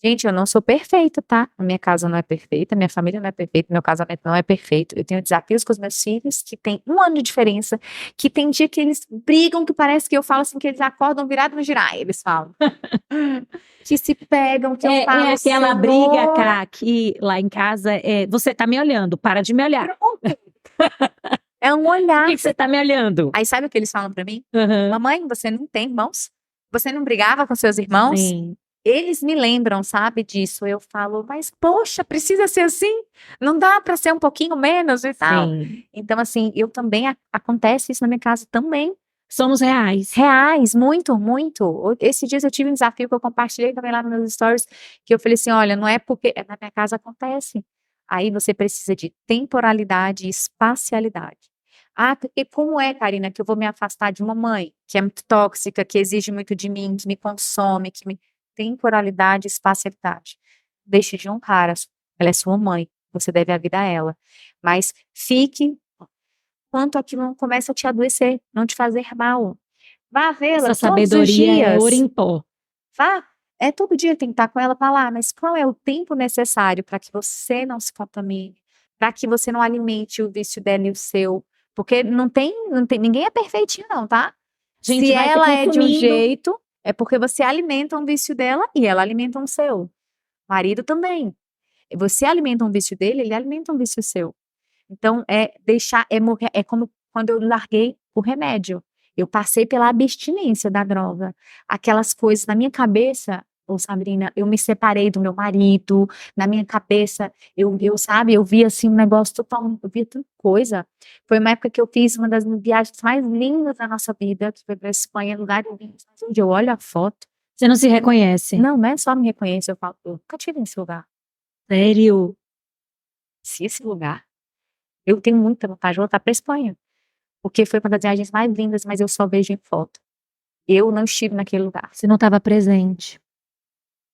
Gente, eu não sou perfeita, tá? A minha casa não é perfeita, minha família não é perfeita, meu casamento não é perfeito. Eu tenho desafios com os meus filhos, que tem 1 ano de diferença, que tem dia que eles brigam, que parece que eu falo assim, que eles acordam virados no girai, eles falam. Que se pegam, que eu falo, aquela briga, Cá, que lá em casa, você tá me olhando, para de me olhar. É um olhar. Por que você tá me olhando? Aí sabe o que eles falam pra mim? Mamãe, você não tem irmãos? Você não brigava com seus irmãos? Sim. Eles me lembram, sabe, disso. Eu falo, mas poxa, precisa ser assim? Não dá para ser um pouquinho menos e tal? Sim. Então, assim, eu também, acontece isso na minha casa também. Somos reais. Reais, muito, muito. Esses dias eu tive um desafio que eu compartilhei também lá nos meus stories, que eu falei assim, olha, não é porque na minha casa acontece. Aí você precisa de temporalidade e espacialidade. Porque como é, Karina, que eu vou me afastar de uma mãe que é muito tóxica, que exige muito de mim, que me consome, que me... Temporalidade e espacialidade. Deixe de honrar, ela é sua mãe, você deve a vida a ela. Mas fique quanto aquilo não começa a te adoecer, não te fazer mal. Vá vê-la Essa todos os sabedoria é dias. ouro em pó. Vá, todo dia tem que estar com ela para lá, mas qual é o tempo necessário para que você não se contamine, para que você não alimente o vício dela e o seu, porque não tem, ninguém é perfeitinho não, tá? A gente Se vai ela é de um consumindo. jeito, é porque você alimenta um vício dela e ela alimenta um seu. Marido também. Você alimenta um vício dele, ele alimenta um vício seu. Então, morrer, é como quando eu larguei o remédio. Eu passei pela abstinência da droga. Aquelas coisas na minha cabeça, ô Sabrina, eu me separei do meu marido, na minha cabeça, sabe, eu via assim um negócio total, eu via tanta coisa. Foi uma época que eu fiz uma das viagens mais lindas da nossa vida, que foi para a Espanha, lugar lindo, onde eu olho a foto. Você não se reconhece? Não é só me reconhecer, eu falo, eu nunca tive nesse lugar. Sério? Se esse lugar, eu tenho muita vontade de voltar para a Espanha. Porque foi uma das viagens mais lindas, mas eu só vejo em foto. Eu não estive naquele lugar. Você não estava presente.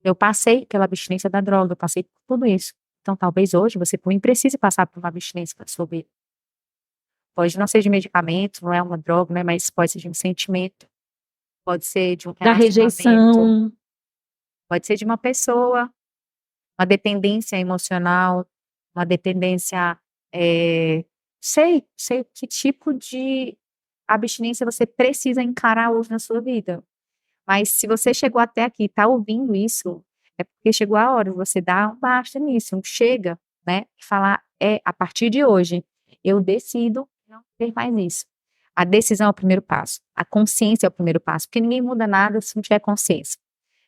Eu passei pela abstinência da droga, eu passei por tudo isso. Então, talvez hoje você também precise passar por uma abstinência para sua vida. Pode não ser de medicamento, não é uma droga, né? Mas pode ser de um sentimento. Pode ser de um Da relacionamento. rejeição. Pode ser de uma pessoa. Uma dependência emocional. Uma dependência... sei que tipo de abstinência você precisa encarar hoje na sua vida. Mas se você chegou até aqui e está ouvindo isso, é porque chegou a hora de você dar um basta nisso, um chega, né? E falar, a partir de hoje, eu decido não ter mais isso. A decisão é o primeiro passo. A consciência é o primeiro passo, porque ninguém muda nada se não tiver consciência.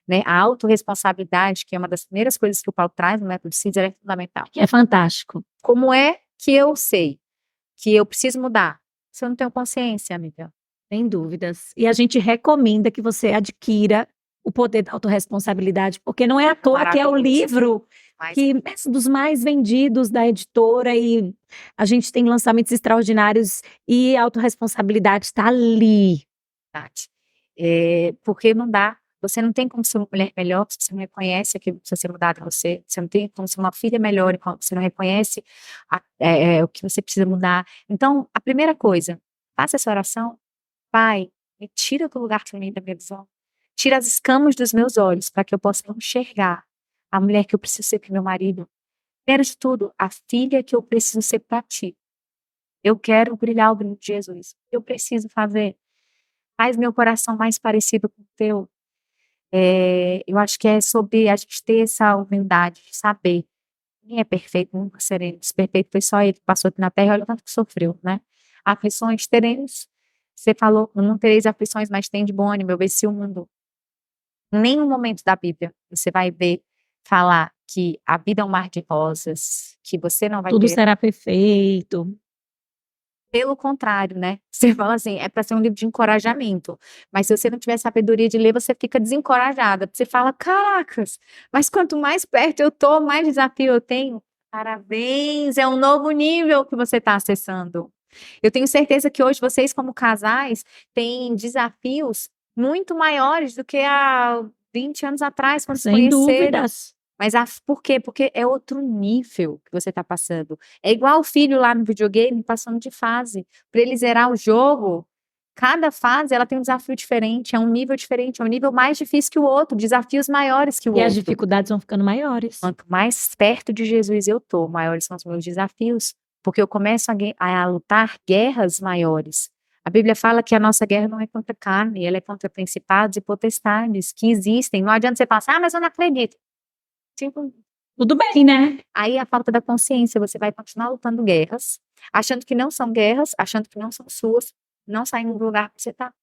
Né? A autorresponsabilidade, que é uma das primeiras coisas que o Paulo traz no método Cizer, é fundamental. Que é fantástico. Como é que eu sei que eu preciso mudar? Se eu não tenho consciência, amiga. Sem dúvidas. E a gente recomenda que você adquira o poder da autorresponsabilidade, porque não é à toa que é o livro que é dos mais vendidos da editora e a gente tem lançamentos extraordinários e a autorresponsabilidade está ali. Porque não dá. Você não tem como ser uma mulher melhor se você não reconhece aquilo que precisa ser mudado em você. Você não tem como ser uma filha melhor enquanto você não reconhece o que você precisa mudar. Então, a primeira coisa, faça essa oração. Pai, me tira do lugar também da minha visão. Tira as escamas dos meus olhos para que eu possa enxergar a mulher que eu preciso ser para meu marido. Primeiro de tudo, a filha que eu preciso ser para ti. Eu quero brilhar o brilho de Jesus. Eu preciso fazer. Faz meu coração mais parecido com o teu. Eu acho que é sobre a gente ter essa humildade de saber. Ninguém é perfeito, nunca seremos. Perfeito foi só ele que passou aqui na terra, olha o tanto que sofreu, né? Aflições teremos. Você falou, não tereis aflições, mas tem de bom ânimo, eu venci o mundo. Em nenhum momento da Bíblia você vai ver falar que a vida é um mar de rosas, que você não vai Tudo ter. será perfeito. Pelo contrário, né? Você fala assim, é para ser um livro de encorajamento. Mas se você não tiver sabedoria de ler, você fica desencorajada. Você fala, caracas, mas quanto mais perto eu tô, mais desafio eu tenho. Parabéns, é um novo nível que você está acessando. Eu tenho certeza que hoje vocês, como casais, têm desafios muito maiores do que há 20 anos atrás, quando se Sem conheceram. dúvidas. Mas por quê? Porque é outro nível que você está passando. É igual o filho lá no videogame passando de fase. Para ele zerar o jogo, cada fase ela tem um desafio diferente, é um nível diferente, é um nível mais difícil que o outro, desafios maiores que o outro. E as dificuldades vão ficando maiores. Quanto mais perto de Jesus eu tô, maiores são os meus desafios, porque eu começo a lutar guerras maiores. A Bíblia fala que a nossa guerra não é contra carne, ela é contra principados e potestades que existem. Não adianta você pensar, mas eu não acredito. Tipo, tudo bem, né? Aí a falta da consciência, você vai continuar lutando guerras, achando que não são guerras, achando que não são suas, não saindo do lugar que você tá.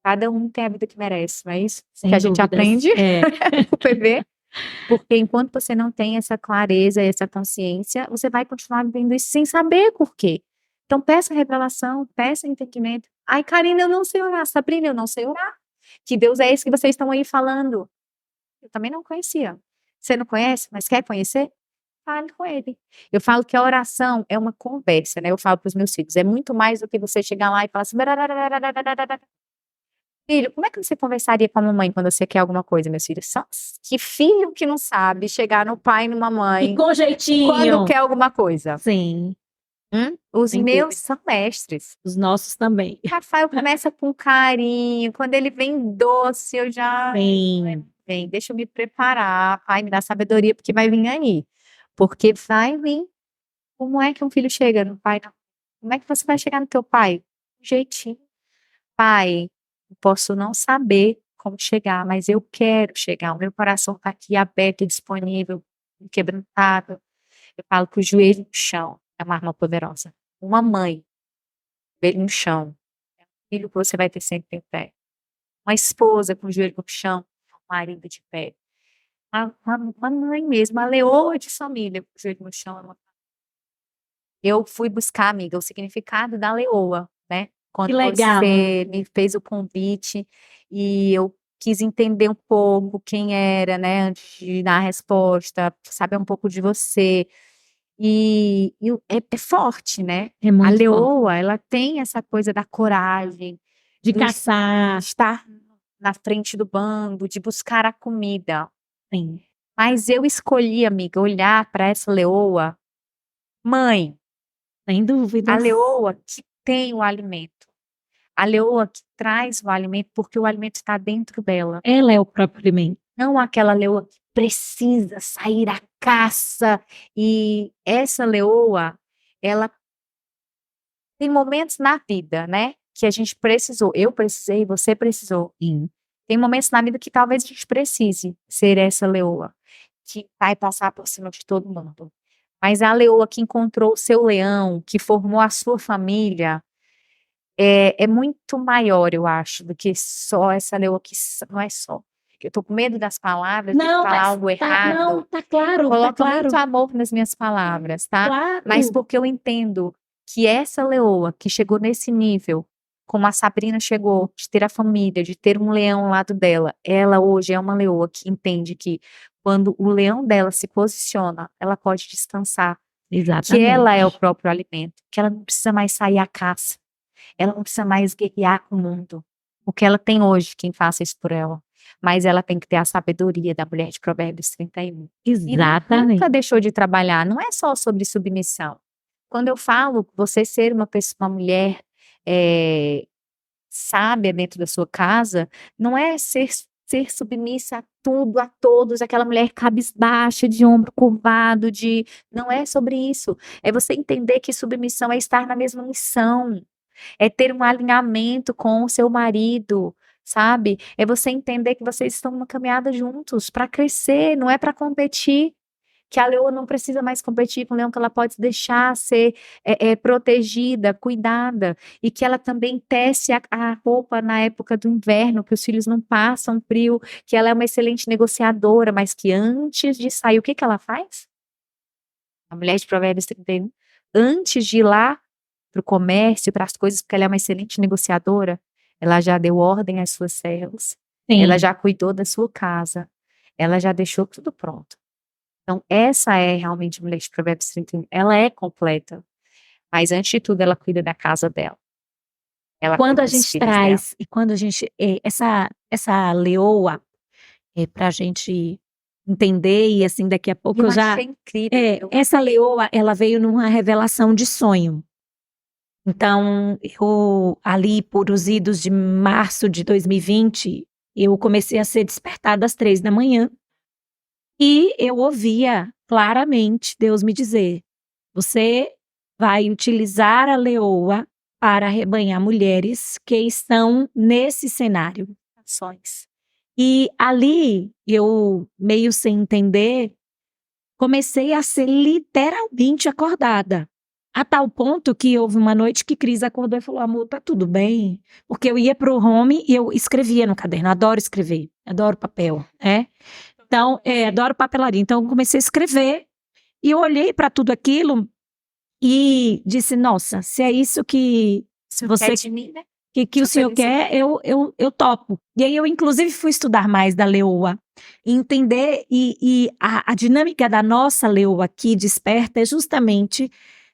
Cada um tem a vida que merece, não é isso? Sem que a gente dúvidas. aprende o PV. Porque enquanto você não tem essa clareza, essa consciência, você vai continuar vivendo isso sem saber por quê. Então peça revelação, peça entendimento. Ai, Karina, eu não sei orar. Sabrina, eu não sei orar. Que Deus é esse que vocês estão aí falando? Eu também não conhecia. Você não conhece, mas quer conhecer? Fale com ele. Eu falo que a oração é uma conversa, né? Eu falo para os meus filhos, é muito mais do que você chegar lá e falar assim, filho, como é que você conversaria com a mamãe quando você quer alguma coisa, meus filhos? Que filho que não sabe chegar no pai e numa mãe e com jeitinho. quando quer alguma coisa. Sim. Os Sem meus dúvida. são mestres. Os nossos também. Rafael começa com carinho, quando ele vem doce, eu já. Vem, deixa eu me preparar, pai, me dá sabedoria, porque vai vir aí. Porque vai vir. Como é que um filho chega no pai? Como é que você vai chegar no teu pai? Um jeitinho. Pai, eu posso não saber como chegar, mas eu quero chegar. O meu coração está aqui aberto e disponível, quebrantado. Eu falo que o joelho no chão é uma arma poderosa. Uma mãe, joelho no chão, é um filho que você vai ter sempre em pé. Uma esposa com o joelho no chão, um marido de pé. Uma mãe mesmo, uma leoa de família com o joelho no chão. Eu fui buscar, amiga, o significado da leoa, né? Quando legal. você me fez o convite e eu quis entender um pouco quem era, né? Antes de dar a resposta, saber um pouco de você. É forte, né? É A muito forte. leoa, ela tem essa coisa da coragem, De do caçar. estar na frente do bando, de buscar a comida. Sim. Mas eu escolhi, amiga, olhar para essa leoa, mãe, Sem a dúvidas. leoa que tem o alimento. A leoa que traz o alimento, porque o alimento está dentro dela. Ela é o próprio alimento. Não aquela leoa que precisa sair à caça. E essa leoa, ela tem momentos na vida, né? Que a gente precisou. Eu precisei, você precisou. Sim. Tem momentos na vida que talvez a gente precise ser essa leoa, que vai passar por cima de todo mundo. Mas a leoa que encontrou o seu leão, que formou a sua família, é muito maior, eu acho, do que só essa leoa que não é só. Eu tô com medo das palavras, de Não, falar mas algo errado. não, tá claro, tá Coloca claro. muito amor nas minhas palavras, tá? Claro. Mas porque eu entendo que essa leoa que chegou nesse nível, como a Sabrina chegou, de ter a família, de ter um leão ao lado dela, ela hoje é uma leoa que entende que quando o leão dela se posiciona, ela pode descansar. Exatamente. Que ela é o próprio alimento, que ela não precisa mais sair à caça, ela não precisa mais guerrear com o mundo. O que ela tem hoje, quem faça isso por ela. Mas ela tem que ter a sabedoria da mulher de Provérbios 31. Exatamente. E nunca deixou de trabalhar, não é só sobre submissão. Quando eu falo você ser uma pessoa, uma mulher sábia dentro da sua casa, não é ser submissa a tudo, a todos, aquela mulher cabisbaixa, de ombro curvado, não é sobre isso. É você entender que submissão é estar na mesma missão, é ter um alinhamento com o seu marido, sabe? É você entender que vocês estão numa caminhada juntos para crescer, não é para competir. Que a leoa não precisa mais competir com o leão, que ela pode deixar ser protegida, cuidada, e que ela também tece a roupa na época do inverno, que os filhos não passam frio, que ela é uma excelente negociadora, mas que antes de sair, o que ela faz? A mulher de Provérbios 31, antes de ir lá para o comércio, para as coisas, porque ela é uma excelente negociadora, ela já deu ordem às suas servas, ela já cuidou da sua casa, ela já deixou tudo pronto. Então, essa é realmente a mulher de Provérbios 31. Ela é completa. Mas, antes de tudo, ela cuida da casa dela. Quando a gente traz, e quando a gente, essa leoa, pra gente entender, e assim, daqui a pouco eu já... achei incrível. Essa leoa, ela veio numa revelação de sonho. Então, eu, ali por os idos de março de 2020, eu comecei a ser despertada às 3 da manhã. E eu ouvia claramente Deus me dizer: você vai utilizar a leoa para arrebanhar mulheres que estão nesse cenário. E ali, eu meio sem entender, comecei a ser literalmente acordada. A tal ponto que houve uma noite que Cris acordou e falou: amor, tá tudo bem? Porque eu ia pro home e eu escrevia no caderno, adoro escrever, adoro papel, né? Então, adoro papelaria. Então, eu comecei a escrever e eu olhei para tudo aquilo e disse: nossa, se é isso que você quer de mim, né? que o senhor quer, eu topo. E aí eu, inclusive, fui estudar mais da leoa, entender, e a dinâmica da nossa leoa aqui desperta é justamente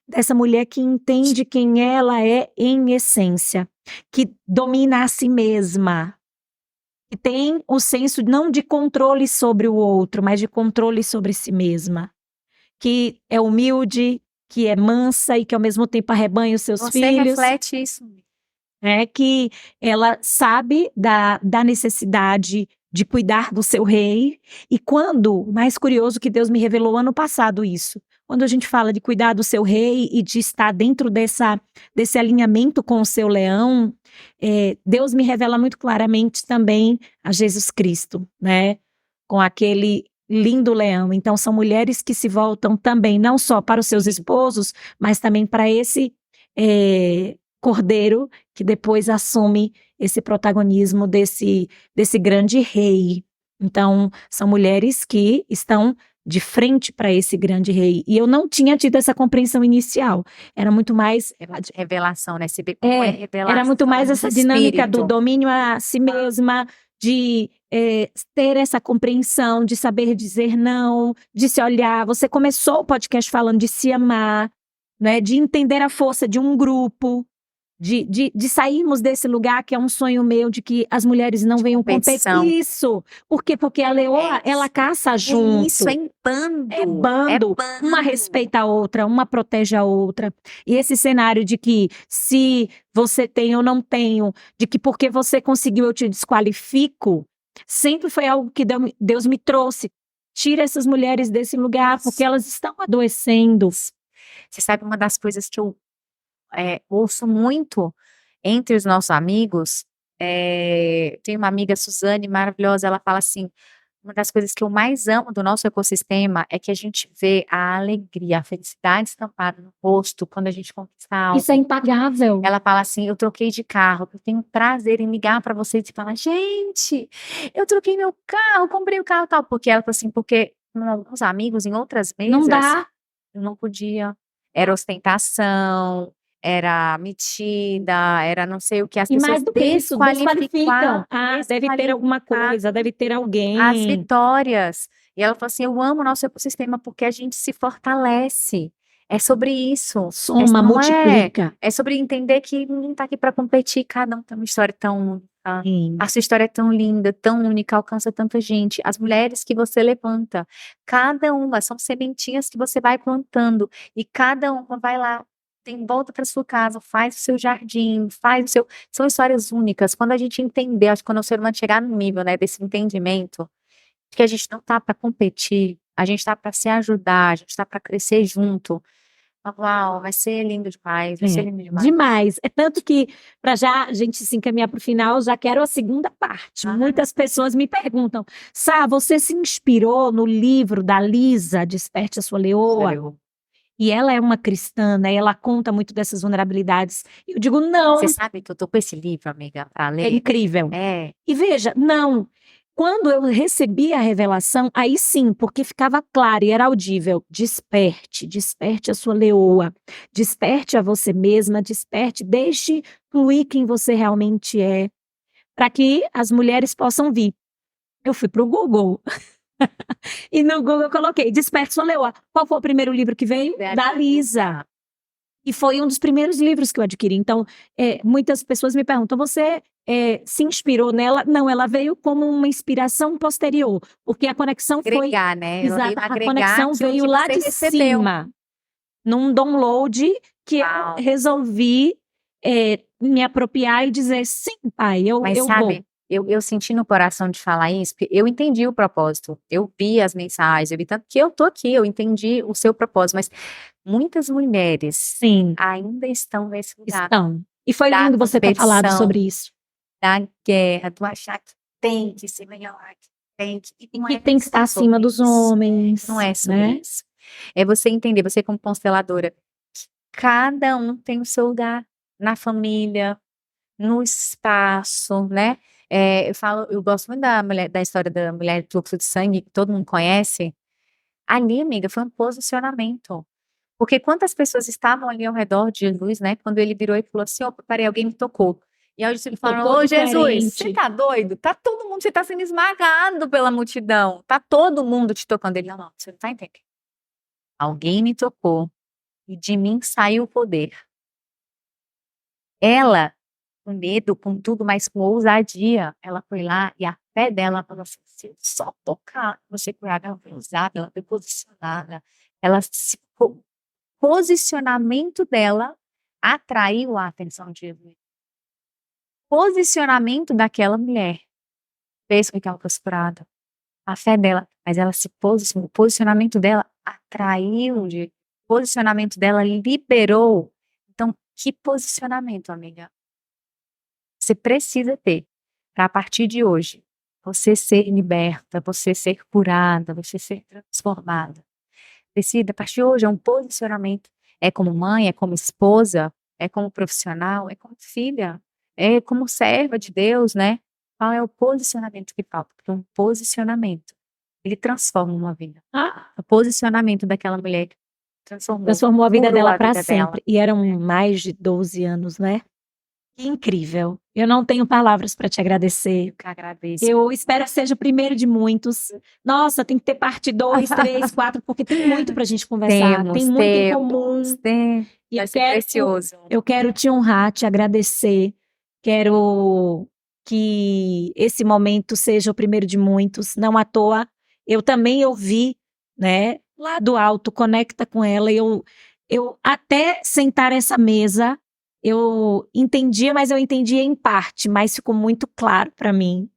dessa mulher que entende quem ela é em essência, que domina a si mesma, que tem o senso não de controle sobre o outro, mas de controle sobre si mesma, que é humilde, que é mansa e que ao mesmo tempo arrebanha os seus Você filhos. reflete isso. Que ela sabe da necessidade de cuidar do seu rei. E quando, mais curioso que Deus me revelou ano passado isso, quando a gente fala de cuidar do seu rei e de estar dentro desse alinhamento com o seu leão, Deus me revela muito claramente também a Jesus Cristo, né? Com aquele lindo leão. Então, são mulheres que se voltam também, não só para os seus esposos, mas também para esse cordeiro que depois assume esse protagonismo desse grande rei. Então, são mulheres que estão de frente para esse grande rei. E eu não tinha tido essa compreensão inicial. Era muito mais Revelação, né? era muito mais essa dinâmica do domínio a si mesma, de ter essa compreensão, de saber dizer não, de se olhar. Você começou o podcast falando de se amar, né? De entender a força de um grupo, de sairmos desse lugar que é um sonho meu, de que as mulheres não venham competir. Isso. Por quê? Porque a leoa, ela caça junto. Isso, é bando. É bando. Uma respeita a outra, uma protege a outra. E esse cenário de que se você tem ou não tenho, de que porque você conseguiu eu te desqualifico, sempre foi algo que Deus me trouxe. Tira essas mulheres desse lugar, porque elas estão adoecendo. Você sabe uma das coisas que eu ouço muito entre os nossos amigos, tem uma amiga, Suzane, maravilhosa, ela fala assim, uma das coisas que eu mais amo do nosso ecossistema é que a gente vê a alegria, a felicidade estampada no rosto quando a gente conquista algo. Isso é impagável. Ela fala assim, eu troquei de carro, eu tenho prazer em ligar para vocês e falar, gente, eu troquei meu carro, comprei o carro tal, porque ela falou assim, porque os amigos em outras mesas, não dá, eu não podia, era ostentação, era metida, era não sei o que, as e pessoas mais do que isso, desqualificam. Deve ter alguma desqualificavam coisa, deve ter alguém. as vitórias. E ela falou assim, eu amo o nosso ecossistema porque a gente se fortalece. É sobre isso. Soma, não multiplica. É sobre entender que ninguém está aqui para competir, cada um tem uma história tão única. Sim. A sua história é tão linda, tão única, alcança tanta gente. As mulheres que você levanta, cada uma são sementinhas que você vai plantando e cada uma vai lá, tem volta para sua casa, faz o seu jardim, faz o seu. São histórias únicas. Quando a gente entender, acho que quando o ser humano chegar no nível, né, desse entendimento, que a gente não tá para competir, a gente tá para se ajudar, a gente tá para crescer junto. Uau, vai ser lindo demais, vai ser lindo demais. Demais. É tanto que, para já a gente se encaminhar para o final, já quero a segunda parte. Muitas pessoas me perguntam, Sá, você se inspirou no livro da Lisa, Desperte a Sua Leoa? E ela é uma cristã, né? Ela conta muito dessas vulnerabilidades. Eu digo, não. Você sabe que eu tô com esse livro, amiga, para ler? É incrível. E veja, não. Quando eu recebi a revelação, aí sim, porque ficava claro e era audível. Desperte, desperte a sua leoa. Desperte a você mesma, desperte, deixe fluir quem você realmente é, para que as mulheres possam vir. Eu fui para o Google. E no Google eu coloquei, Desperte Sua Leoa. Qual foi o primeiro livro que veio? Da Lisa. E foi um dos primeiros livros que eu adquiri. Então, muitas pessoas me perguntam, você se inspirou nela? Não, ela veio como uma inspiração posterior, porque a conexão agregar, foi... né? Exato, a conexão veio lá de cima, num download que eu resolvi me apropriar e dizer, sim, pai, eu sabe, vou. Eu senti no coração de falar isso, porque eu entendi o propósito, eu vi as mensagens, eu vi tanto que eu tô aqui, eu entendi o seu propósito, mas muitas mulheres ainda estão nesse lugar. E foi lindo você ter falado sobre isso. Da guerra, do achar que tem que ser melhor, que tem que... E que tem que estar acima dos homens. Não é sobre isso. É você entender, você como consteladora, que cada um tem o seu lugar na família, no espaço, né? Eu gosto muito da história da mulher de fluxo de sangue, que todo mundo conhece. Ali, amiga, foi um posicionamento. Porque quantas pessoas estavam ali ao redor de Jesus, né? Quando ele virou e falou assim, parei, alguém me tocou. E aí ele falou, ô Jesus, você tá doido? Tá todo mundo, você tá sendo esmagado pela multidão. Tá todo mundo te tocando. Ele, não, você não tá entendendo. Alguém me tocou e de mim saiu o poder. Ela, com medo, com tudo, mas com ousadia, ela foi lá e a fé dela falou assim, se eu só tocar, você curada, ela foi usada, ela foi posicionada, ela se posicionamento dela atraiu a atenção de Jesus. Posicionamento daquela mulher fez com que ela fosse curada. A fé dela, mas ela se posicionou, o posicionamento dela atraiu, o posicionamento dela liberou. Então, que posicionamento, amiga? Você precisa ter para a partir de hoje você ser liberta, você ser curada, você ser transformada. Decida, a partir de hoje é um posicionamento. É como mãe, é como esposa, é como profissional, é como filha, é como serva de Deus, né? Qual é o posicionamento que falta? Porque um posicionamento, ele transforma uma vida. Ah, O posicionamento daquela mulher transformou a vida curou dela a para vida dela. sempre. E eram mais de 12 anos, né? Que incrível. Eu não tenho palavras para te agradecer. Eu que agradeço. Eu espero que seja o primeiro de muitos. Nossa, tem que ter parte 2, 3, 4, porque tem muito pra gente conversar. Tem muito em comum. E Vai ser precioso. eu quero te honrar, te agradecer. Quero que esse momento seja o primeiro de muitos. Não à toa, eu também ouvi, né, lá do alto, conecta com ela. Eu até sentar essa mesa, eu entendia, mas eu entendia em parte, mas ficou muito claro para mim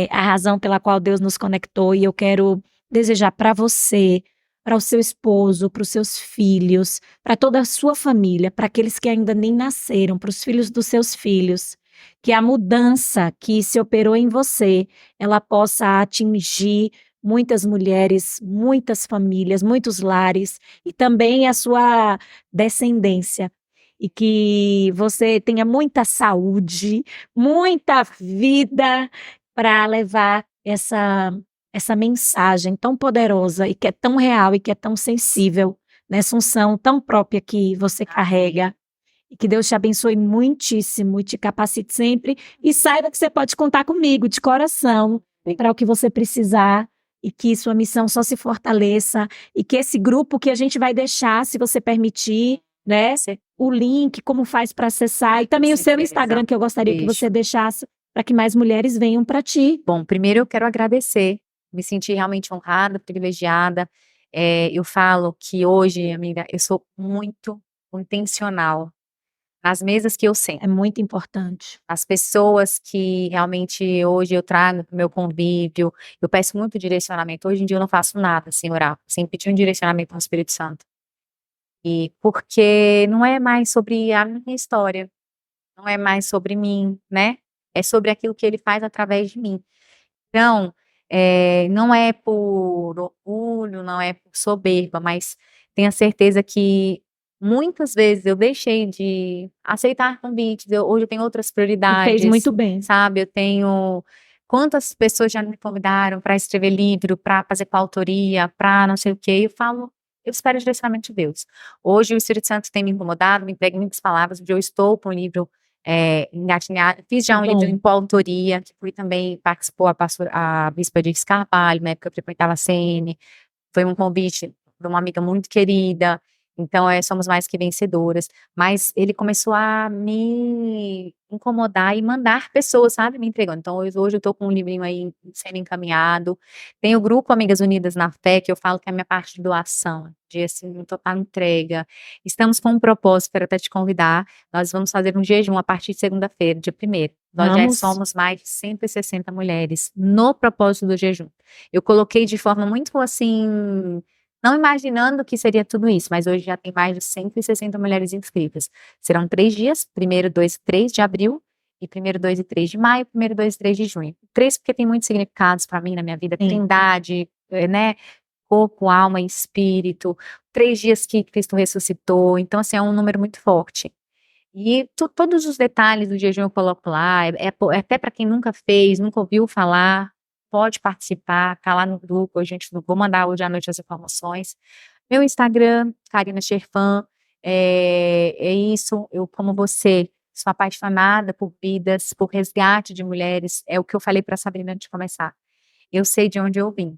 a razão pela qual Deus nos conectou. E eu quero desejar para você, para o seu esposo, para os seus filhos, para toda a sua família, para aqueles que ainda nem nasceram, para os filhos dos seus filhos, que a mudança que se operou em você, ela possa atingir muitas mulheres, muitas famílias, muitos lares e também a sua descendência. E que você tenha muita saúde, muita vida para levar essa mensagem tão poderosa e que é tão real e que é tão sensível, nessa unção tão própria que você carrega. E que Deus te abençoe muitíssimo e te capacite sempre. E saiba que você pode contar comigo de coração para o que você precisar e que sua missão só se fortaleça e que esse grupo que a gente vai deixar, se você permitir, né, o link, como faz para acessar e também o seu Instagram que eu gostaria que você deixasse para que mais mulheres venham para ti. Bom, primeiro eu quero agradecer, me senti realmente honrada, privilegiada. Eu falo que hoje, amiga, eu sou muito intencional nas mesas que eu sento. É muito importante. As pessoas que realmente hoje eu trago para o meu convívio, eu peço muito direcionamento. Hoje em dia eu não faço nada sem orar, sem pedir um direcionamento ao Espírito Santo. E porque não é mais sobre a minha história, não é mais sobre mim, né? É sobre aquilo que ele faz através de mim. Então, não é por orgulho, não é por soberba, mas tenha certeza que muitas vezes eu deixei de aceitar convites, hoje eu tenho outras E prioridades. fez muito bem. Sabe, eu tenho. Quantas pessoas já me convidaram para escrever livro, para fazer coautoria, para não sei o quê, eu falo, eu espero o direcionamento de Deus. Hoje o Espírito Santo tem me incomodado, me entrega muitas palavras, hoje eu estou com um livro engatinhado, fiz já um livro em coautoria, que fui também, participou a Bispa de Carvalho, na época eu frequentava a CN, foi um convite de uma amiga muito querida, então somos mais que vencedoras, mas ele começou a me incomodar e mandar pessoas, sabe, me entregando. Então hoje eu estou com um livrinho aí sendo encaminhado, tem o grupo Amigas Unidas na Fé, que eu falo que é a minha parte de doação, de assim, total entrega. Estamos com um propósito, quero até te convidar, nós vamos fazer um jejum a partir de segunda-feira, dia 1º. Nós já somos mais de 160 mulheres no propósito do jejum. Eu coloquei de forma muito assim, não imaginando que seria tudo isso, mas hoje já tem mais de 160 mulheres inscritas. Serão 3 dias, 1º, 2 e 3 de abril, e 1º, 2 e 3 de maio, 1º, 2 e 3 de junho. 3 porque tem muitos significados para mim na minha vida, trindade, né, corpo, alma e espírito. 3 dias que Cristo ressuscitou, então assim, é um número muito forte. E todos os detalhes do jejum eu coloco lá, até para quem nunca fez, nunca ouviu falar, pode participar, tá lá no grupo, vou mandar hoje à noite as informações. Meu Instagram, Karina Scherfan, é isso, eu como você, sou apaixonada por vidas, por resgate de mulheres, é o que eu falei para a Sabrina antes de começar. Eu sei de onde eu vim,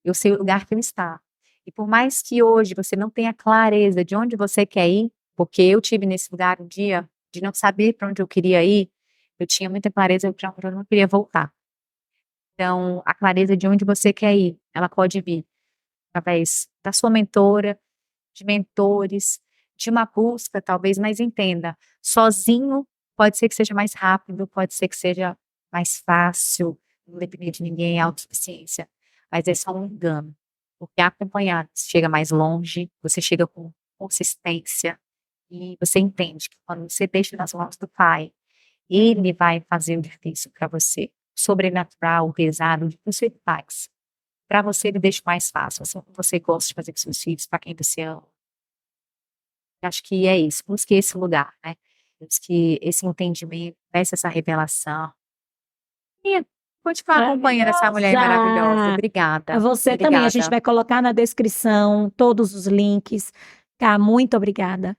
eu sei o lugar que eu está. E por mais que hoje você não tenha clareza de onde você quer ir, porque eu tive nesse lugar um dia de não saber para onde eu queria ir, eu tinha muita clareza de onde eu não queria voltar. Então, a clareza de onde você quer ir, ela pode vir através da sua mentora, de mentores, de uma busca talvez, mas entenda, sozinho pode ser que seja mais rápido, pode ser que seja mais fácil, não depender de ninguém, autossuficiência, mas é só um engano, porque acompanhado você chega mais longe, você chega com consistência, e você entende que quando você deixa nas mãos do Pai, Ele vai fazer o difícil para você, o sobrenatural, o pesado, o difícil Ele faz. Para você, Ele deixa mais fácil, assim como você gosta de fazer com seus filhos, para quem você ama. Acho que é isso, busque esse lugar, né, busque esse entendimento, peça essa revelação. E continuar acompanhando essa mulher maravilhosa. Maravilhosa! A Obrigada, você também, a gente obrigada. vai colocar na descrição todos os links. Cá, muito obrigada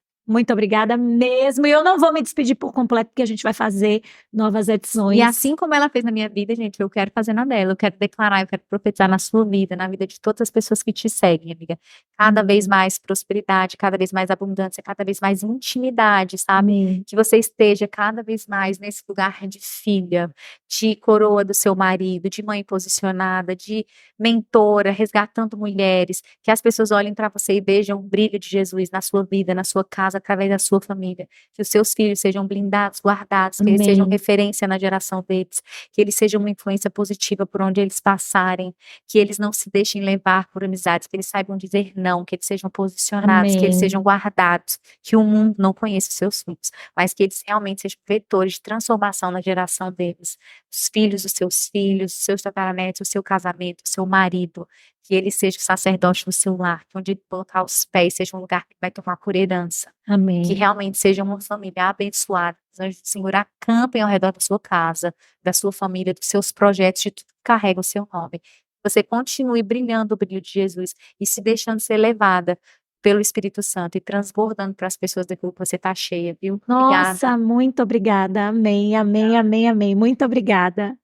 mesmo. E eu não vou me despedir por completo, porque a gente vai fazer novas E edições. assim como ela fez na minha vida, gente, eu quero fazer na dela, eu quero declarar, eu quero profetizar na sua vida, na vida de todas as pessoas que te seguem, amiga. Cada vez mais prosperidade, cada vez mais abundância, cada vez mais intimidade, sabe? Amém. Que você esteja cada vez mais nesse lugar de filha, de coroa do seu marido, de mãe posicionada, de mentora, resgatando mulheres, que as pessoas olhem para você e vejam o brilho de Jesus na sua vida, na sua casa, através da sua família. Que os seus filhos sejam blindados, guardados, que eles sejam Amém. referência na geração deles, que eles sejam uma influência positiva por onde eles passarem, que eles não se deixem levar por amizades, que eles saibam dizer não, que eles sejam posicionados, que eles Amém. sejam guardados, que o mundo não conheça os seus filhos, mas que eles realmente sejam vetores de transformação na geração deles, os filhos dos seus os seus tataranetos, o seu casamento, o seu marido, que ele seja o sacerdote do seu lar, que onde ele colocar os pés seja um lugar que vai tomar por herança. Que Amém. realmente seja uma família abençoada, os anjos do Senhor acampem ao redor da sua casa, da sua família, dos seus projetos, de tudo que carrega o seu nome. Você continue brilhando o brilho de Jesus e se deixando ser levada pelo Espírito Santo e transbordando para as pessoas daquilo que você está cheia, viu? Obrigada. Nossa, muito obrigada. Amém, amém, amém, amém. Muito obrigada.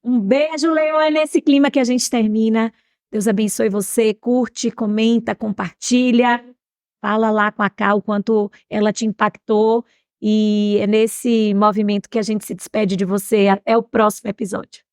Um beijo, Leoa, nesse clima que a gente termina. Deus abençoe você. Curte, comenta, compartilha. Fala lá com a Cá o quanto ela te impactou. E é nesse movimento que a gente se despede de você. Até o próximo episódio.